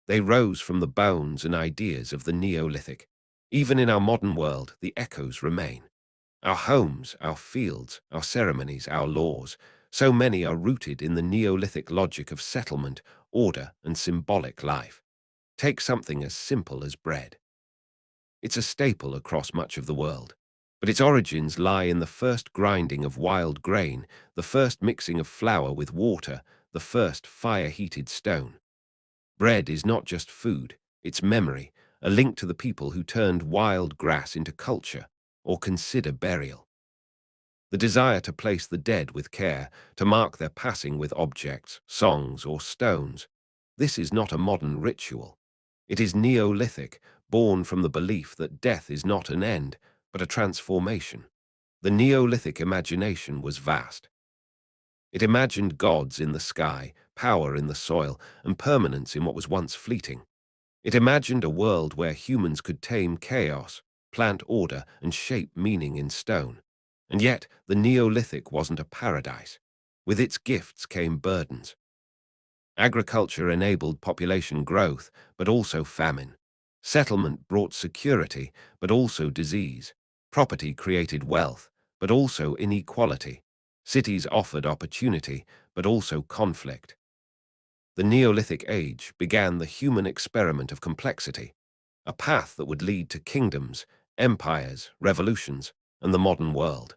They rose from the bones and ideas of the Neolithic. Even in our modern world, the echoes remain. Our homes, our fields, our ceremonies, our laws, so many are rooted in the Neolithic logic of settlement, order, and symbolic life. Take something as simple as bread. It's a staple across much of the world, but its origins lie in the first grinding of wild grain, the first mixing of flour with water, the first fire-heated stone. Bread is not just food, it's memory, a link to the people who turned wild grass into culture, or consider burial. The desire to place the dead with care, to mark their passing with objects, songs, or stones. This is not a modern ritual. It is Neolithic, born from the belief that death is not an end, but a transformation. The Neolithic imagination was vast. It imagined gods in the sky, power in the soil, and permanence in what was once fleeting. It imagined a world where humans could tame chaos, plant order, and shape meaning in stone. And yet, the Neolithic wasn't a paradise. With its gifts came burdens. Agriculture enabled population growth, but also famine. Settlement brought security, but also disease. Property created wealth, but also inequality. Cities offered opportunity, but also conflict. The Neolithic age began the human experiment of complexity, a path that would lead to kingdoms, empires, revolutions, and the modern world.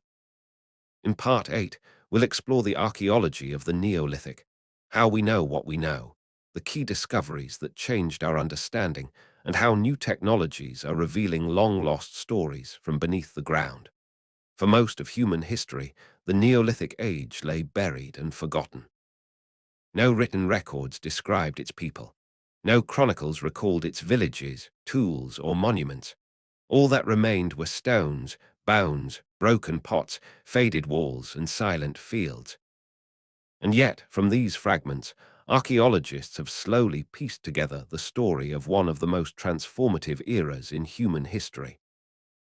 In Part 8, we'll explore the archaeology of the Neolithic, how we know what we know, the key discoveries that changed our understanding, and how new technologies are revealing long-lost stories from beneath the ground. For most of human history, the Neolithic age lay buried and forgotten. No written records described its people. No chronicles recalled its villages, tools, or monuments. All that remained were stones, bones, broken pots, faded walls, and silent fields. And yet, from these fragments, archaeologists have slowly pieced together the story of one of the most transformative eras in human history.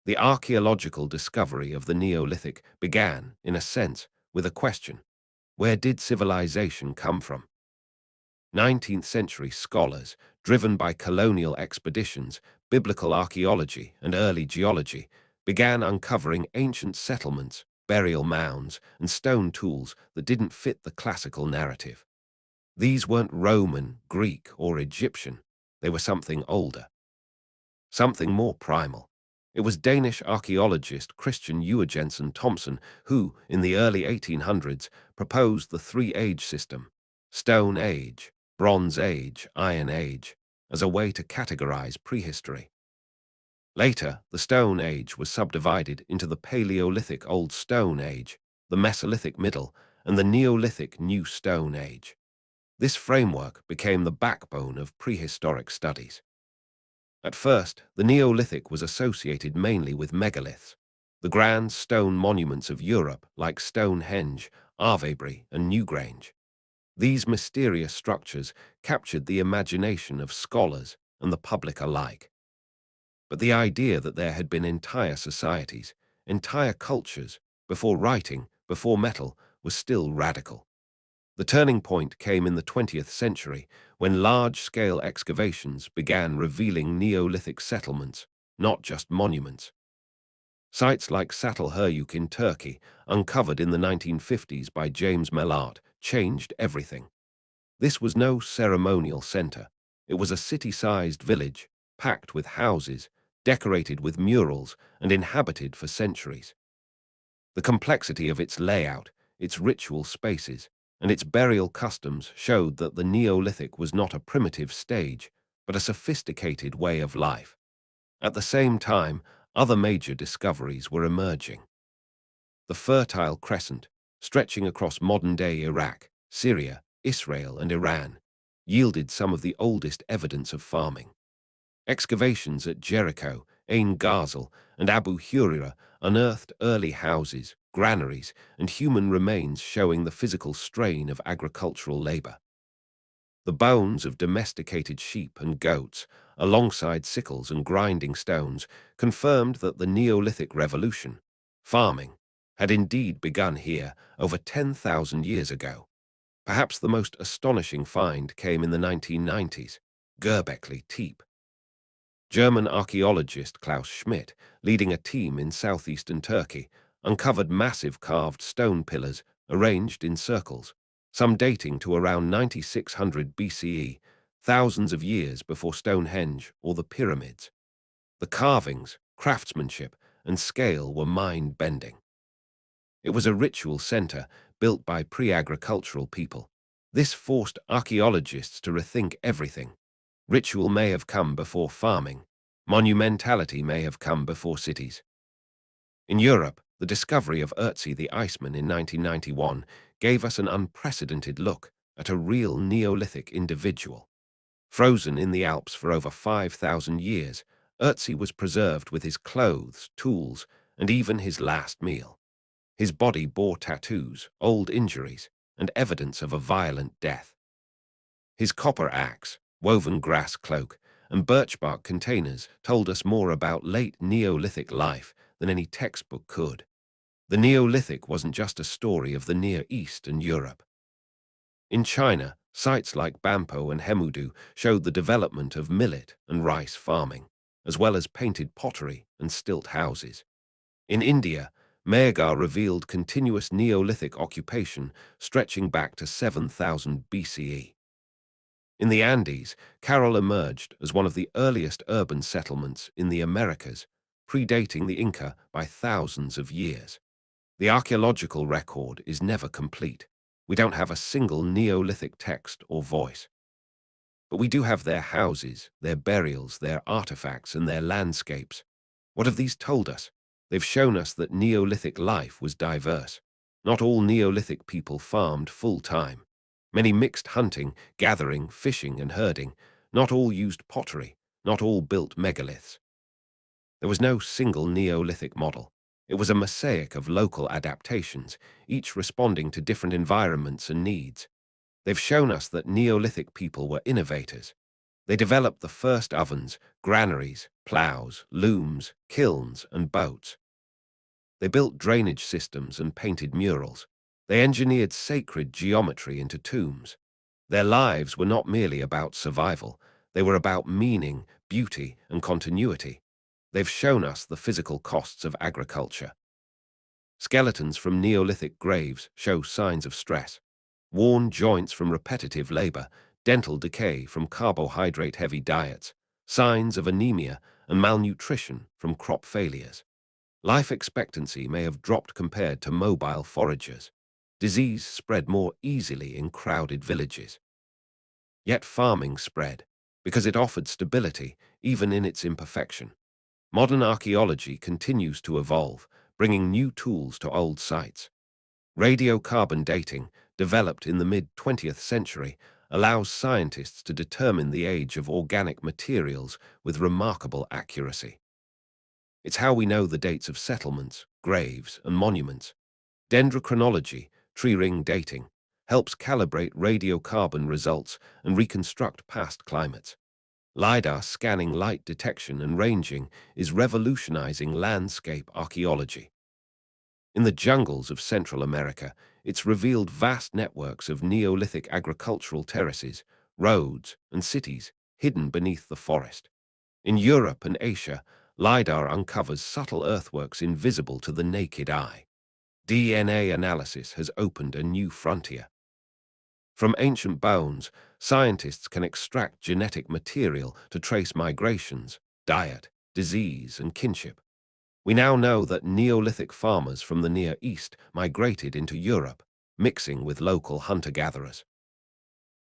The archaeological discovery of the Neolithic began, in a sense, with a question: where did civilization come from? 19th-century scholars, driven by colonial expeditions, biblical archaeology, and early geology, began uncovering ancient settlements, burial mounds, and stone tools that didn't fit the classical narrative. These weren't Roman, Greek, or Egyptian. They were something older, something more primal. It was Danish archaeologist Christian Jensen Thomsen who, in the early 1800s, proposed the three-age system: Stone Age, Bronze Age, Iron Age, as a way to categorize prehistory. Later, the Stone Age was subdivided into the Paleolithic Old Stone Age, the Mesolithic Middle, and the Neolithic New Stone Age. This framework became the backbone of prehistoric studies. At first, the Neolithic was associated mainly with megaliths, the grand stone monuments of Europe like Stonehenge, Avebury, and Newgrange. These mysterious structures captured the imagination of scholars and the public alike. But the idea that there had been entire societies, entire cultures, before writing, before metal, was still radical. The turning point came in the 20th century, when large-scale excavations began revealing Neolithic settlements, not just monuments. Sites like Çatalhöyük in Turkey, uncovered in the 1950s by James Mellart, changed everything. This was no ceremonial center. It was a city-sized village, packed with houses, decorated with murals, and inhabited for centuries. The complexity of its layout, its ritual spaces, and its burial customs showed that the Neolithic was not a primitive stage, but a sophisticated way of life. At the same time, other major discoveries were emerging. The Fertile Crescent, stretching across modern-day Iraq, Syria, Israel, and Iran, yielded some of the oldest evidence of farming. Excavations at Jericho, Ain Ghazal, and Abu Huraira unearthed early houses, granaries, and human remains showing the physical strain of agricultural labor. The bones of domesticated sheep and goats, alongside sickles and grinding stones, confirmed that the Neolithic revolution, farming, had indeed begun here over 10,000 years ago. Perhaps the most astonishing find came in the 1990s, Göbekli Tepe. German archaeologist Klaus Schmidt, leading a team in southeastern Turkey, uncovered massive carved stone pillars arranged in circles, some dating to around 9600 BCE, thousands of years before Stonehenge or the pyramids. The carvings, craftsmanship, and scale were mind-bending. It was a ritual center built by pre-agricultural people. This forced archaeologists to rethink everything. Ritual may have come before farming. Monumentality may have come before cities. In Europe, the discovery of Ötzi the Iceman in 1991 gave us an unprecedented look at a real Neolithic individual. Frozen in the Alps for over 5,000 years, Ötzi was preserved with his clothes, tools, and even his last meal. His body bore tattoos, old injuries, and evidence of a violent death. His copper axe, woven grass cloak, and birchbark containers told us more about late Neolithic life than any textbook could. The Neolithic wasn't just a story of the Near East and Europe. In China, sites like Bampo and Hemudu showed the development of millet and rice farming, as well as painted pottery and stilt houses. In India, Mehrgarh revealed continuous Neolithic occupation stretching back to 7000 BCE. In the Andes, Carroll emerged as one of the earliest urban settlements in the Americas, predating the Inca by thousands of years. The archaeological record is never complete. We don't have a single Neolithic text or voice. But we do have their houses, their burials, their artifacts, and their landscapes. What have these told us? They've shown us that Neolithic life was diverse. Not all Neolithic people farmed full-time. Many mixed hunting, gathering, fishing, and herding. Not all used pottery. Not all built megaliths. There was no single Neolithic model. It was a mosaic of local adaptations, each responding to different environments and needs. They've shown us that Neolithic people were innovators. They developed the first ovens, granaries, plows, looms, kilns, and boats. They built drainage systems and painted murals. They engineered sacred geometry into tombs. Their lives were not merely about survival. They were about meaning, beauty, and continuity. They've shown us the physical costs of agriculture. Skeletons from Neolithic graves show signs of stress. Worn joints from repetitive labor, dental decay from carbohydrate-heavy diets, signs of anemia and malnutrition from crop failures. Life expectancy may have dropped compared to mobile foragers. Disease spread more easily in crowded villages. Yet farming spread, because it offered stability, even in its imperfection. Modern archaeology continues to evolve, bringing new tools to old sites. Radiocarbon dating, developed in the mid-20th century, allows scientists to determine the age of organic materials with remarkable accuracy. It's how we know the dates of settlements, graves, and monuments. Dendrochronology, tree ring dating, helps calibrate radiocarbon results and reconstruct past climates. LiDAR scanning light detection and ranging is revolutionizing landscape archaeology. In the jungles of Central America, it's revealed vast networks of Neolithic agricultural terraces, roads, and cities hidden beneath the forest. In Europe and Asia, LiDAR uncovers subtle earthworks invisible to the naked eye. DNA analysis has opened a new frontier. From ancient bones, scientists can extract genetic material to trace migrations, diet, disease, and kinship. We now know that Neolithic farmers from the Near East migrated into Europe, mixing with local hunter-gatherers.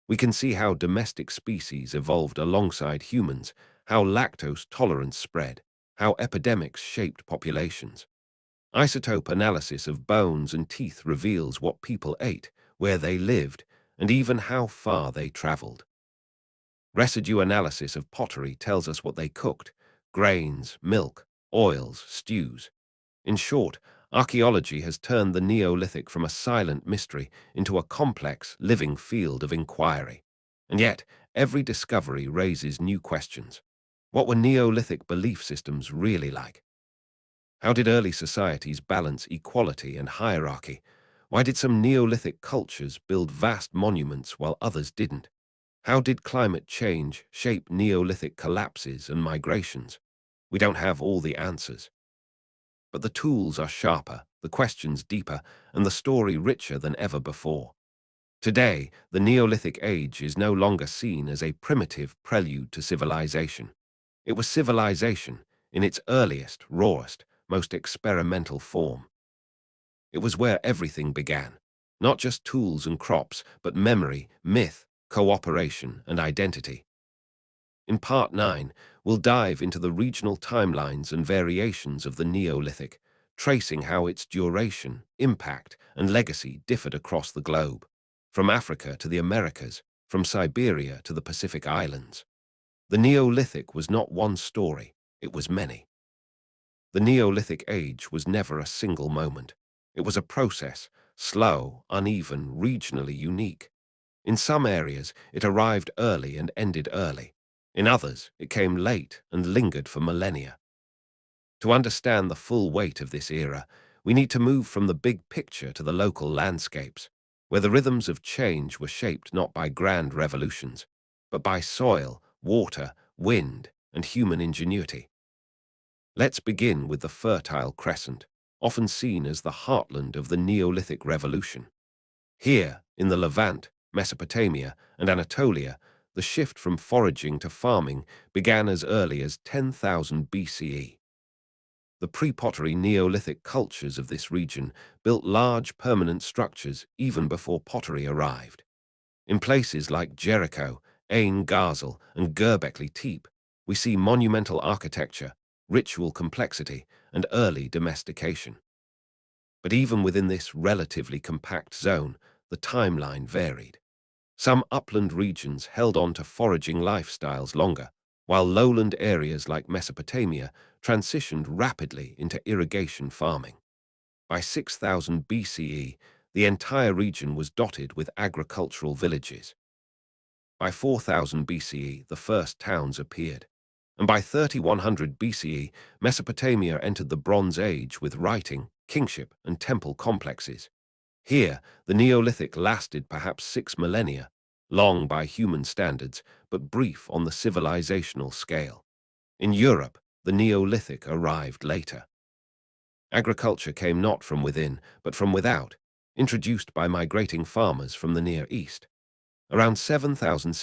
We can see how domestic species evolved alongside humans, how lactose tolerance spread, how epidemics shaped populations. Isotope analysis of bones and teeth reveals what people ate, where they lived, and even how far they traveled. Residue analysis of pottery tells us what they cooked: grains, milk, oils, stews. In short, archaeology has turned the Neolithic from a silent mystery into a complex, living field of inquiry. And yet, every discovery raises new questions. What were Neolithic belief systems really like? How did early societies balance equality and hierarchy? Why did some Neolithic cultures build vast monuments while others didn't? How did climate change shape Neolithic collapses and migrations? We don't have all the answers. But the tools are sharper, the questions deeper, and the story richer than ever before. Today, the Neolithic age is no longer seen as a primitive prelude to civilization. It was civilization in its earliest, rawest, most experimental form. It was where everything began. Not just tools and crops, but memory, myth, cooperation, and identity. In Part 9, we'll dive into the regional timelines and variations of the Neolithic, tracing how its duration, impact, and legacy differed across the globe, from Africa to the Americas, from Siberia to the Pacific Islands. The Neolithic was not one story, it was many. The Neolithic age was never a single moment. It was a process, slow, uneven, regionally unique. In some areas, it arrived early and ended early. In others, it came late and lingered for millennia. To understand the full weight of this era, we need to move from the big picture to the local landscapes, where the rhythms of change were shaped not by grand revolutions, but by soil, water, wind, and human ingenuity. Let's begin with the Fertile Crescent, often seen as the heartland of the Neolithic Revolution. Here, in the Levant, Mesopotamia, and Anatolia, the shift from foraging to farming began as early as 10,000 BCE. The pre-pottery Neolithic cultures of this region built large permanent structures even before pottery arrived. In places like Jericho, Ain Gazel, and Göbekli Tepe, we see monumental architecture, ritual complexity, and early domestication. But even within this relatively compact zone, the timeline varied. Some upland regions held on to foraging lifestyles longer, while lowland areas like Mesopotamia transitioned rapidly into irrigation farming. By 6000 BCE, the entire region was dotted with agricultural villages. By 4000 BCE, the first towns appeared. And by 3100 BCE, Mesopotamia entered the Bronze Age with writing, kingship, and temple complexes. Here, the Neolithic lasted perhaps 6 millennia, long by human standards, but brief on the civilizational scale. In Europe, the Neolithic arrived later. Agriculture came not from within, but from without, introduced by migrating farmers from the Near East. Around 6000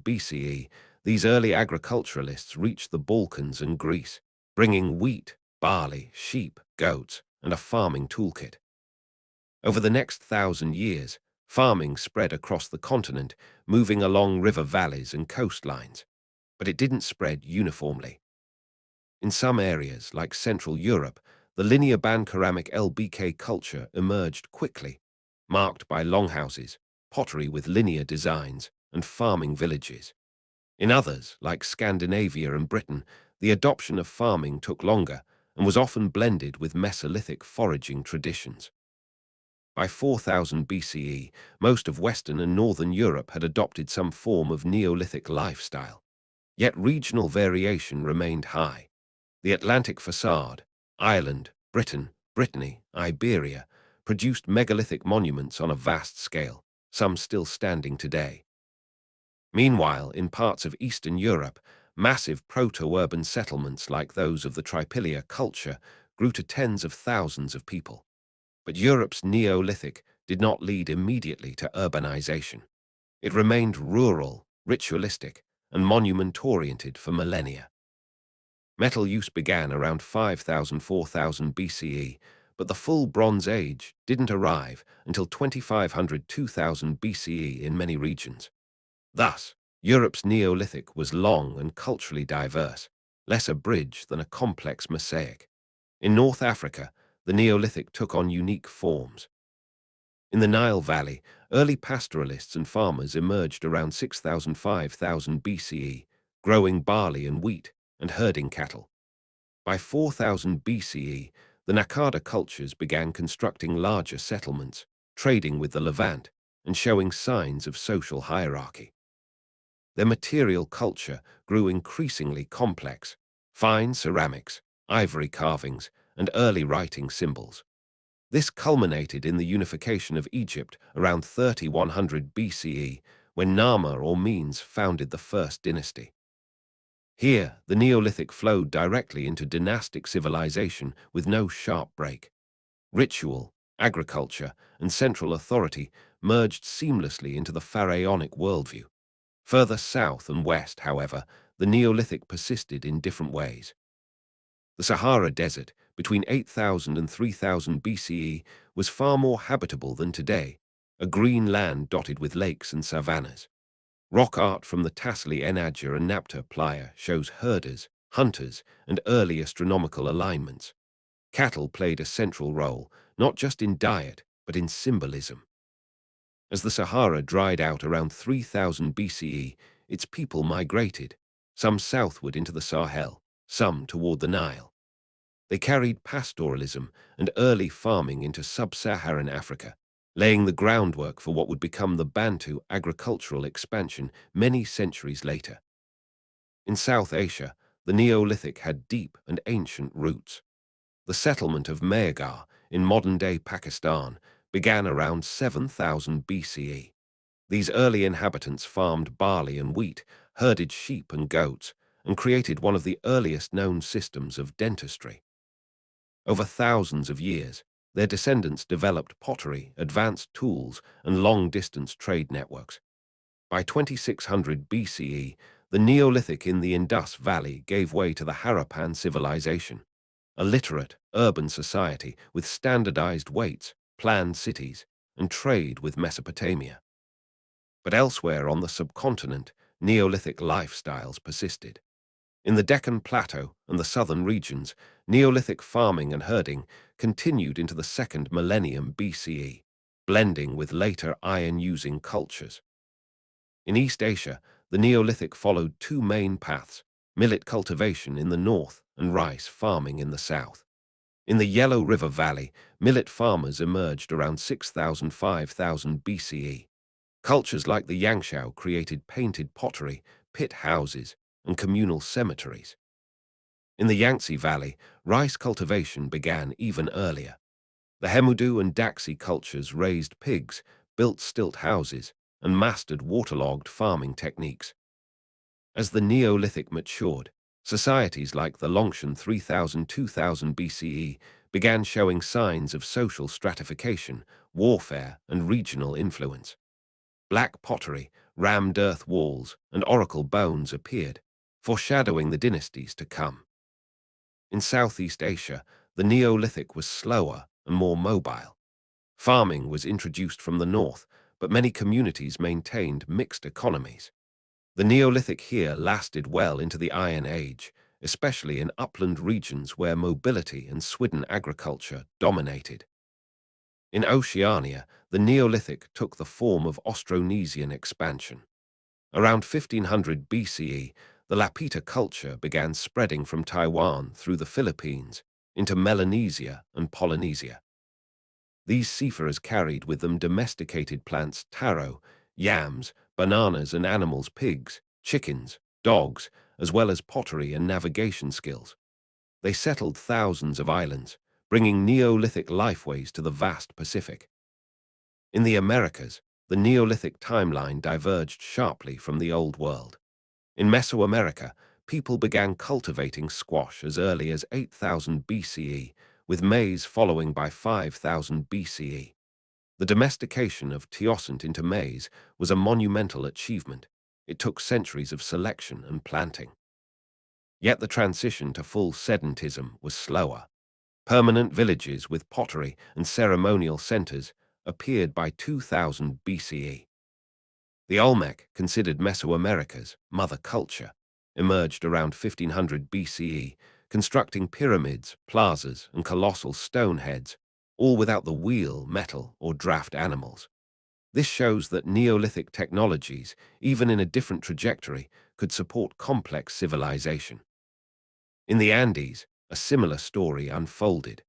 BCE, these early agriculturalists reached the Balkans and Greece, bringing wheat, barley, sheep, goats, and a farming toolkit. Over the next 1,000 years, farming spread across the continent, moving along river valleys and coastlines. But it didn't spread uniformly. In some areas, like Central Europe, the linear ban-ceramic LBK culture emerged quickly, marked by longhouses, pottery with linear designs, and farming villages. In others, like Scandinavia and Britain, the adoption of farming took longer and was often blended with Mesolithic foraging traditions. By 4000 BCE, most of Western and Northern Europe had adopted some form of Neolithic lifestyle. Yet regional variation remained high. The Atlantic facade, Ireland, Britain, Brittany, Iberia, produced megalithic monuments on a vast scale, some still standing today. Meanwhile, in parts of Eastern Europe, massive proto-urban settlements like those of the Tripilia culture grew to tens of thousands of people. But Europe's Neolithic did not lead immediately to urbanization. It remained rural, ritualistic, and monument-oriented for millennia. Metal use began around 5000–4000 BCE, but the full Bronze Age didn't arrive until 2500–2000 BCE in many regions. Thus, Europe's Neolithic was long and culturally diverse, less a bridge than a complex mosaic. In North Africa, the Neolithic took on unique forms. In the Nile Valley, early pastoralists and farmers emerged around 6000–5000 BCE, growing barley and wheat and herding cattle. By 4000 BCE, the Naqada cultures began constructing larger settlements, trading with the Levant, and showing signs of social hierarchy. Their material culture grew increasingly complex: fine ceramics, ivory carvings, and early writing symbols. This culminated in the unification of Egypt around 3100 BCE, when Nama or Menes founded the first dynasty. Here, the Neolithic flowed directly into dynastic civilization with no sharp break. Ritual, agriculture, and central authority merged seamlessly into the pharaonic worldview. Further south and west, however, the Neolithic persisted in different ways. The Sahara Desert, between 8000 and 3000 BCE, was far more habitable than today, a green land dotted with lakes and savannas. Rock art from the Tassili Enadja and Napta Playa shows herders, hunters, and early astronomical alignments. Cattle played a central role, not just in diet, but in symbolism. As the Sahara dried out around 3000 BCE, its people migrated, some southward into the Sahel, some toward the Nile. They carried pastoralism and early farming into sub-Saharan Africa, laying the groundwork for what would become the Bantu agricultural expansion many centuries later. In South Asia, the Neolithic had deep and ancient roots. The settlement of Mehrgarh in modern-day Pakistan began around 7000 BCE. These early inhabitants farmed barley and wheat, herded sheep and goats, and created one of the earliest known systems of dentistry. Over thousands of years, their descendants developed pottery, advanced tools, and long-distance trade networks. By 2600 BCE, the Neolithic in the Indus Valley gave way to the Harappan civilization, a literate, urban society with standardized weights, planned cities, and trade with Mesopotamia. But elsewhere on the subcontinent, Neolithic lifestyles persisted. In the Deccan Plateau and the southern regions, Neolithic farming and herding continued into the second millennium BCE, blending with later iron-using cultures. In East Asia, the Neolithic followed two main paths, millet cultivation in the north and rice farming in the south. In the Yellow River Valley, millet farmers emerged around 6000–5000 BCE. Cultures like the Yangshao created painted pottery, pit houses, and communal cemeteries. In the Yangtze Valley, rice cultivation began even earlier. The Hemudu and Daxi cultures raised pigs, built stilt houses, and mastered waterlogged farming techniques. As the Neolithic matured, societies like the Longshan 3000–2000 BCE began showing signs of social stratification, warfare, and regional influence. Black pottery, rammed earth walls, and oracle bones appeared, foreshadowing the dynasties to come. In Southeast Asia, the Neolithic was slower and more mobile. Farming was introduced from the north, but many communities maintained mixed economies. The Neolithic here lasted well into the Iron Age, especially in upland regions where mobility and swidden agriculture dominated. In Oceania, the Neolithic took the form of Austronesian expansion. Around 1500 BCE, the Lapita culture began spreading from Taiwan through the Philippines into Melanesia and Polynesia. These seafarers carried with them domesticated plants, taro, yams, bananas, and animals, pigs, chickens, dogs, as well as pottery and navigation skills. They settled thousands of islands, bringing Neolithic lifeways to the vast Pacific. In the Americas, the Neolithic timeline diverged sharply from the Old World. In Mesoamerica, people began cultivating squash as early as 8000 BCE, with maize following by 5000 BCE. The domestication of teosint into maize was a monumental achievement. It took centuries of selection and planting. Yet the transition to full sedentism was slower. Permanent villages with pottery and ceremonial centers appeared by 2000 BCE. The Olmec, considered Mesoamerica's mother culture, emerged around 1500 BCE, constructing pyramids, plazas, and colossal stone heads, all without the wheel, metal, or draft animals. This shows that Neolithic technologies, even in a different trajectory, could support complex civilization. In the Andes, a similar story unfolded.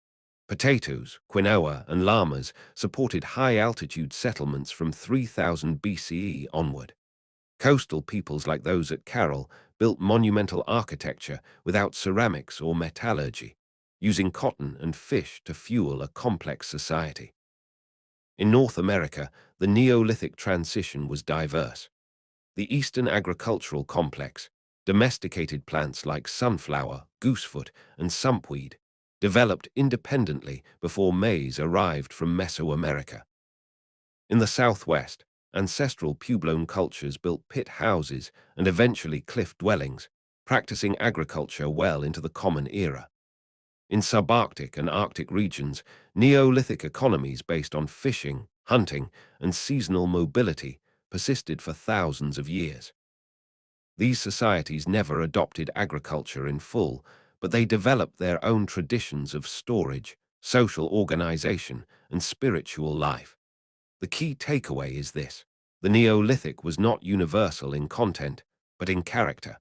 Potatoes, quinoa, and llamas supported high-altitude settlements from 3000 BCE onward. Coastal peoples like those at Carroll built monumental architecture without ceramics or metallurgy, using cotton and fish to fuel a complex society. In North America, the Neolithic transition was diverse. The Eastern Agricultural Complex, domesticated plants like sunflower, goosefoot, and sumpweed, developed independently before maize arrived from Mesoamerica. In the southwest, ancestral Puebloan cultures built pit houses and eventually cliff dwellings, practicing agriculture well into the Common Era. In subarctic and Arctic regions, Neolithic economies based on fishing, hunting, and seasonal mobility persisted for thousands of years. These societies never adopted agriculture in full, but they developed their own traditions of storage, social organization, and spiritual life. The key takeaway is this: the Neolithic was not universal in content, but in character.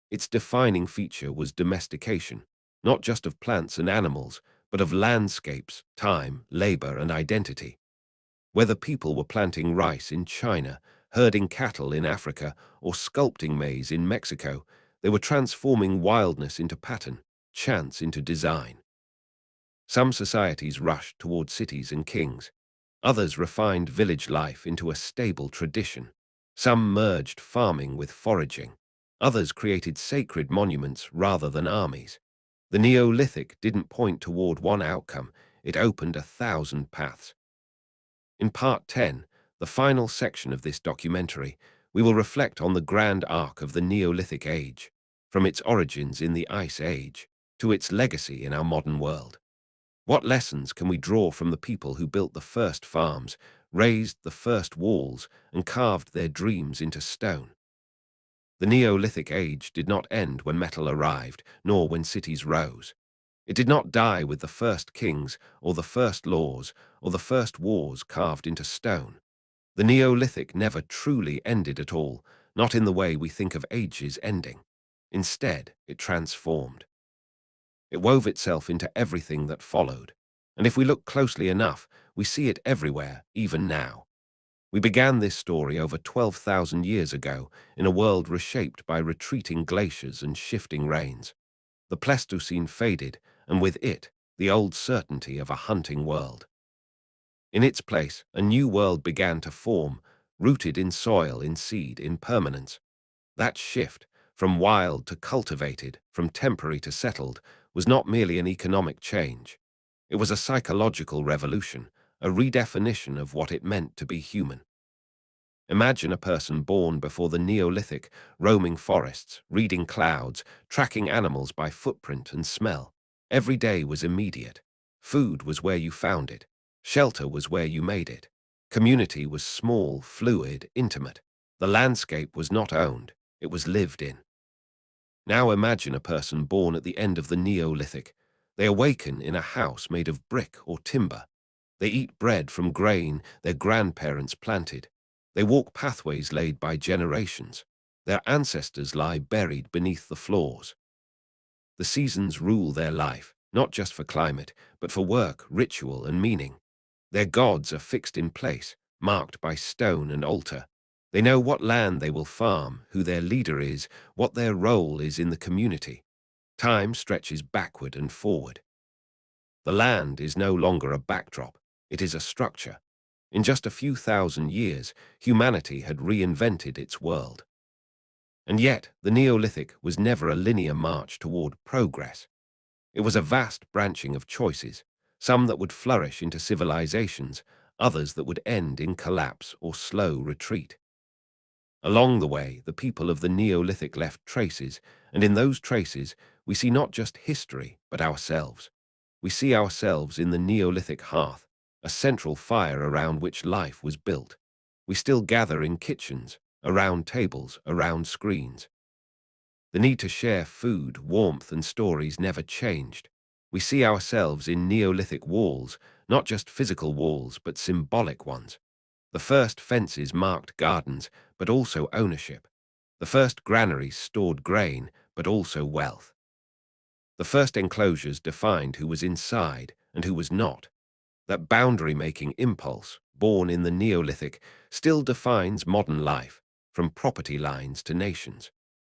Its defining feature was domestication, not just of plants and animals, but of landscapes, time, labor, and identity. Whether people were planting rice in China, herding cattle in Africa, or sculpting maize in Mexico, they were transforming wildness into pattern, chance into design. Some societies rushed toward cities and kings. Others refined village life into a stable tradition. Some merged farming with foraging. Others created sacred monuments rather than armies. The Neolithic didn't point toward one outcome, it opened 1,000 paths. In Part 10, the final section of this documentary, we will reflect on the grand arc of the Neolithic Age, from its origins in the Ice Age to its legacy in our modern world. What lessons can we draw from the people who built the first farms, raised the first walls, and carved their dreams into stone? The Neolithic Age did not end when metal arrived, nor when cities rose. It did not die with the first kings, or the first laws, or the first wars carved into stone. The Neolithic never truly ended at all, not in the way we think of ages ending. Instead, it transformed. It wove itself into everything that followed. And if we look closely enough, we see it everywhere, even now. We began this story over 12,000 years ago, in a world reshaped by retreating glaciers and shifting rains. The Pleistocene faded, and with it, the old certainty of a hunting world. In its place, a new world began to form, rooted in soil, in seed, in permanence. That shift, from wild to cultivated, from temporary to settled, was not merely an economic change. It was a psychological revolution, a redefinition of what it meant to be human. Imagine a person born before the Neolithic, roaming forests, reading clouds, tracking animals by footprint and smell. Every day was immediate. Food was where you found it. Shelter was where you made it. Community was small, fluid, intimate. The landscape was not owned, it was lived in. Now imagine a person born at the end of the Neolithic. They awaken in a house made of brick or timber. They eat bread from grain their grandparents planted. They walk pathways laid by generations. Their ancestors lie buried beneath the floors. The seasons rule their life, not just for climate, but for work, ritual, and meaning. Their gods are fixed in place, marked by stone and altar. They know what land they will farm, who their leader is, what their role is in the community. Time stretches backward and forward. The land is no longer a backdrop, it is a structure. In just a few thousand years, humanity had reinvented its world. And yet, the Neolithic was never a linear march toward progress. It was a vast branching of choices, some that would flourish into civilizations, others that would end in collapse or slow retreat. Along the way, the people of the Neolithic left traces, and in those traces, we see not just history, but ourselves. We see ourselves in the Neolithic hearth, a central fire around which life was built. We still gather in kitchens, around tables, around screens. The need to share food, warmth, and stories never changed. We see ourselves in Neolithic walls, not just physical walls, but symbolic ones. The first fences marked gardens, but also ownership. The first granaries stored grain, but also wealth. The first enclosures defined who was inside and who was not. That boundary-making impulse, born in the Neolithic, still defines modern life, from property lines to nations.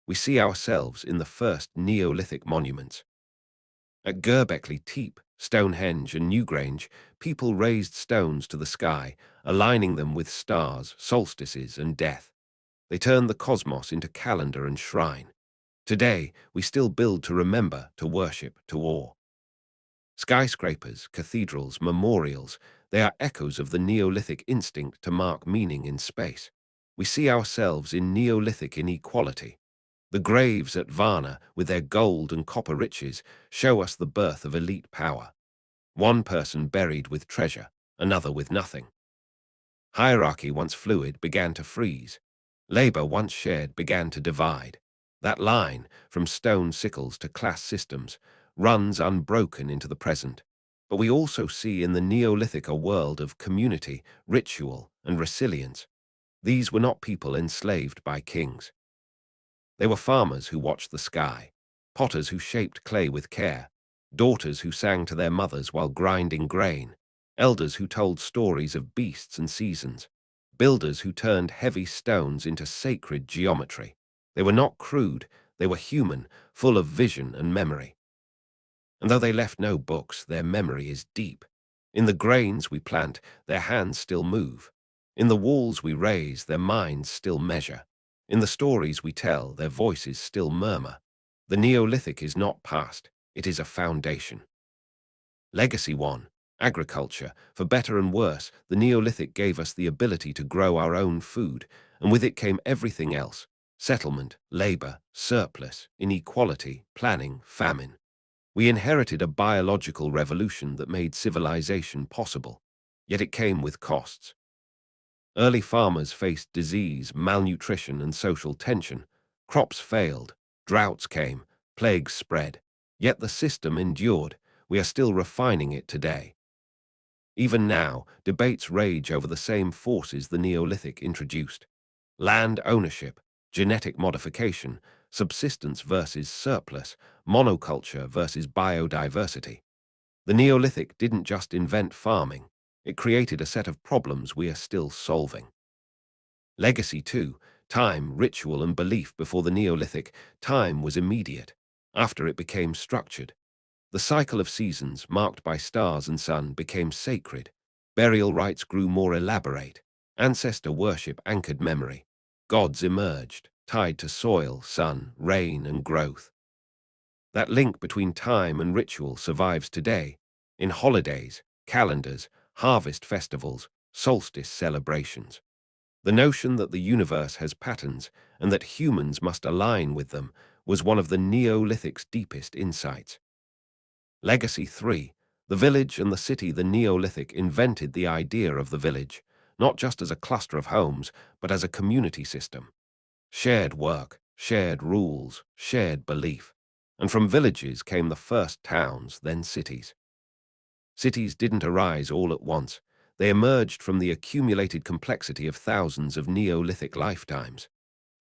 We see ourselves in the first Neolithic monuments. At Göbekli Tepe, Stonehenge, and Newgrange, people raised stones to the sky, aligning them with stars, solstices, and death. They turned the cosmos into calendar and shrine. Today, we still build to remember, to worship, to awe. Skyscrapers, cathedrals, memorials, they are echoes of the Neolithic instinct to mark meaning in space. We see ourselves in Neolithic inequality. The graves at Varna, with their gold and copper riches, show us the birth of elite power. One person buried with treasure, another with nothing. Hierarchy, once fluid, began to freeze. Labor, once shared, began to divide. That line, from stone sickles to class systems, runs unbroken into the present. But we also see in the Neolithic a world of community, ritual, and resilience. These were not people enslaved by kings. They were farmers who watched the sky, potters who shaped clay with care, daughters who sang to their mothers while grinding grain, elders who told stories of beasts and seasons, builders who turned heavy stones into sacred geometry. They were not crude, they were human, full of vision and memory. And though they left no books, their memory is deep. In the grains we plant, their hands still move. In the walls we raise, their minds still measure. In the stories we tell, their voices still murmur. The Neolithic is not past, it is a foundation. Legacy 1. Agriculture. For better and worse, the Neolithic gave us the ability to grow our own food, and with it came everything else: settlement, labor, surplus, inequality, planning, famine. We inherited a biological revolution that made civilization possible, yet it came with costs. Early farmers faced disease, malnutrition, and social tension. Crops failed, droughts came, plagues spread. Yet the system endured. We are still refining it today. Even now, debates rage over the same forces the Neolithic introduced: land ownership, genetic modification, subsistence versus surplus, monoculture versus biodiversity. The Neolithic didn't just invent farming, it created a set of problems we are still solving. Legacy 2. Time, ritual, and belief. Before the Neolithic, time was immediate. After, it became structured. The cycle of seasons, marked by stars and sun, became sacred. Burial rites grew more elaborate. Ancestor worship anchored memory. Gods emerged, tied to soil, sun, rain, and growth. That link between time and ritual survives today, in holidays, calendars, harvest festivals, solstice celebrations. The notion that the universe has patterns and that humans must align with them was one of the Neolithic's deepest insights. Legacy 3. The village and the city. The Neolithic invented the idea of the village, not just as a cluster of homes, but as a community system. Shared work, shared rules, shared belief. And from villages came the first towns, then cities. Cities didn't arise all at once. They emerged from the accumulated complexity of thousands of Neolithic lifetimes.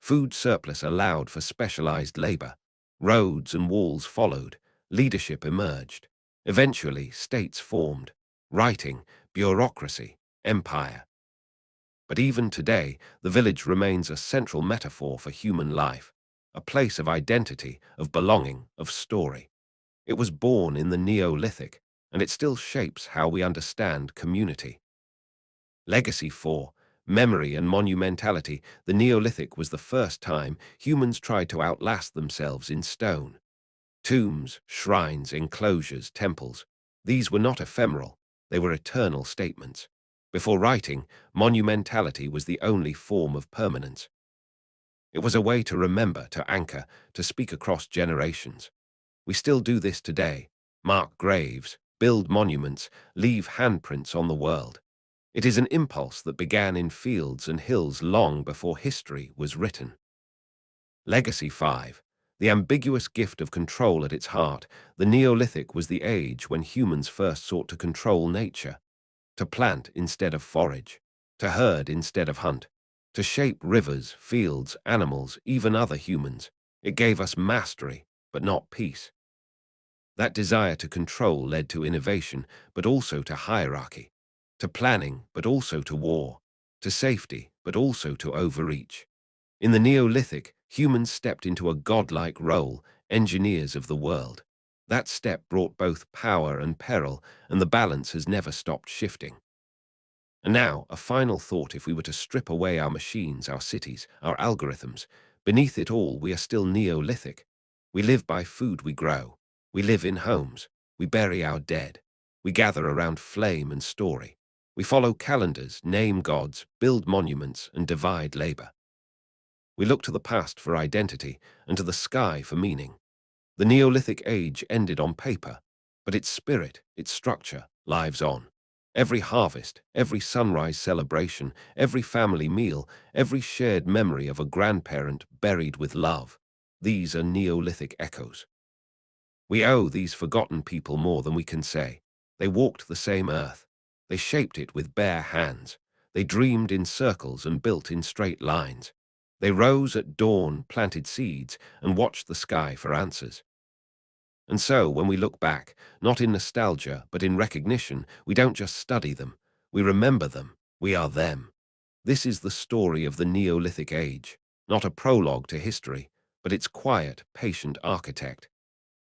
Food surplus allowed for specialized labor. Roads and walls followed. Leadership emerged. Eventually, states formed. Writing, bureaucracy, empire. But even today, the village remains a central metaphor for human life, a place of identity, of belonging, of story. It was born in the Neolithic, and it still shapes how we understand community. Legacy 4. Memory and monumentality. The Neolithic was the first time humans tried to outlast themselves in stone. Tombs, shrines, enclosures, temples. These were not ephemeral, they were eternal statements. Before writing, monumentality was the only form of permanence. It was a way to remember, to anchor, to speak across generations. We still do this today: mark graves, build monuments, leave handprints on the world. It is an impulse that began in fields and hills long before history was written. Legacy 5. The ambiguous gift of control at its heart. The Neolithic was the age when humans first sought to control nature, to plant instead of forage, to herd instead of hunt, to shape rivers, fields, animals, even other humans. It gave us mastery, but not peace. That desire to control led to innovation, but also to hierarchy, to planning, but also to war, to safety, but also to overreach. In the Neolithic, humans stepped into a godlike role, engineers of the world. That step brought both power and peril, and the balance has never stopped shifting. And now, a final thought: if we were to strip away our machines, our cities, our algorithms, beneath it all we are still Neolithic. We live by food we grow. We live in homes. We bury our dead. We gather around flame and story. We follow calendars, name gods, build monuments, and divide labor. We look to the past for identity and to the sky for meaning. The Neolithic age ended on paper, but its spirit, its structure, lives on. Every harvest, every sunrise celebration, every family meal, every shared memory of a grandparent buried with love. These are Neolithic echoes. We owe these forgotten people more than we can say. They walked the same earth. They shaped it with bare hands. They dreamed in circles and built in straight lines. They rose at dawn, planted seeds, and watched the sky for answers. And so, when we look back, not in nostalgia, but in recognition, we don't just study them. We remember them. We are them. This is the story of the Neolithic age, not a prologue to history, but its quiet, patient architect.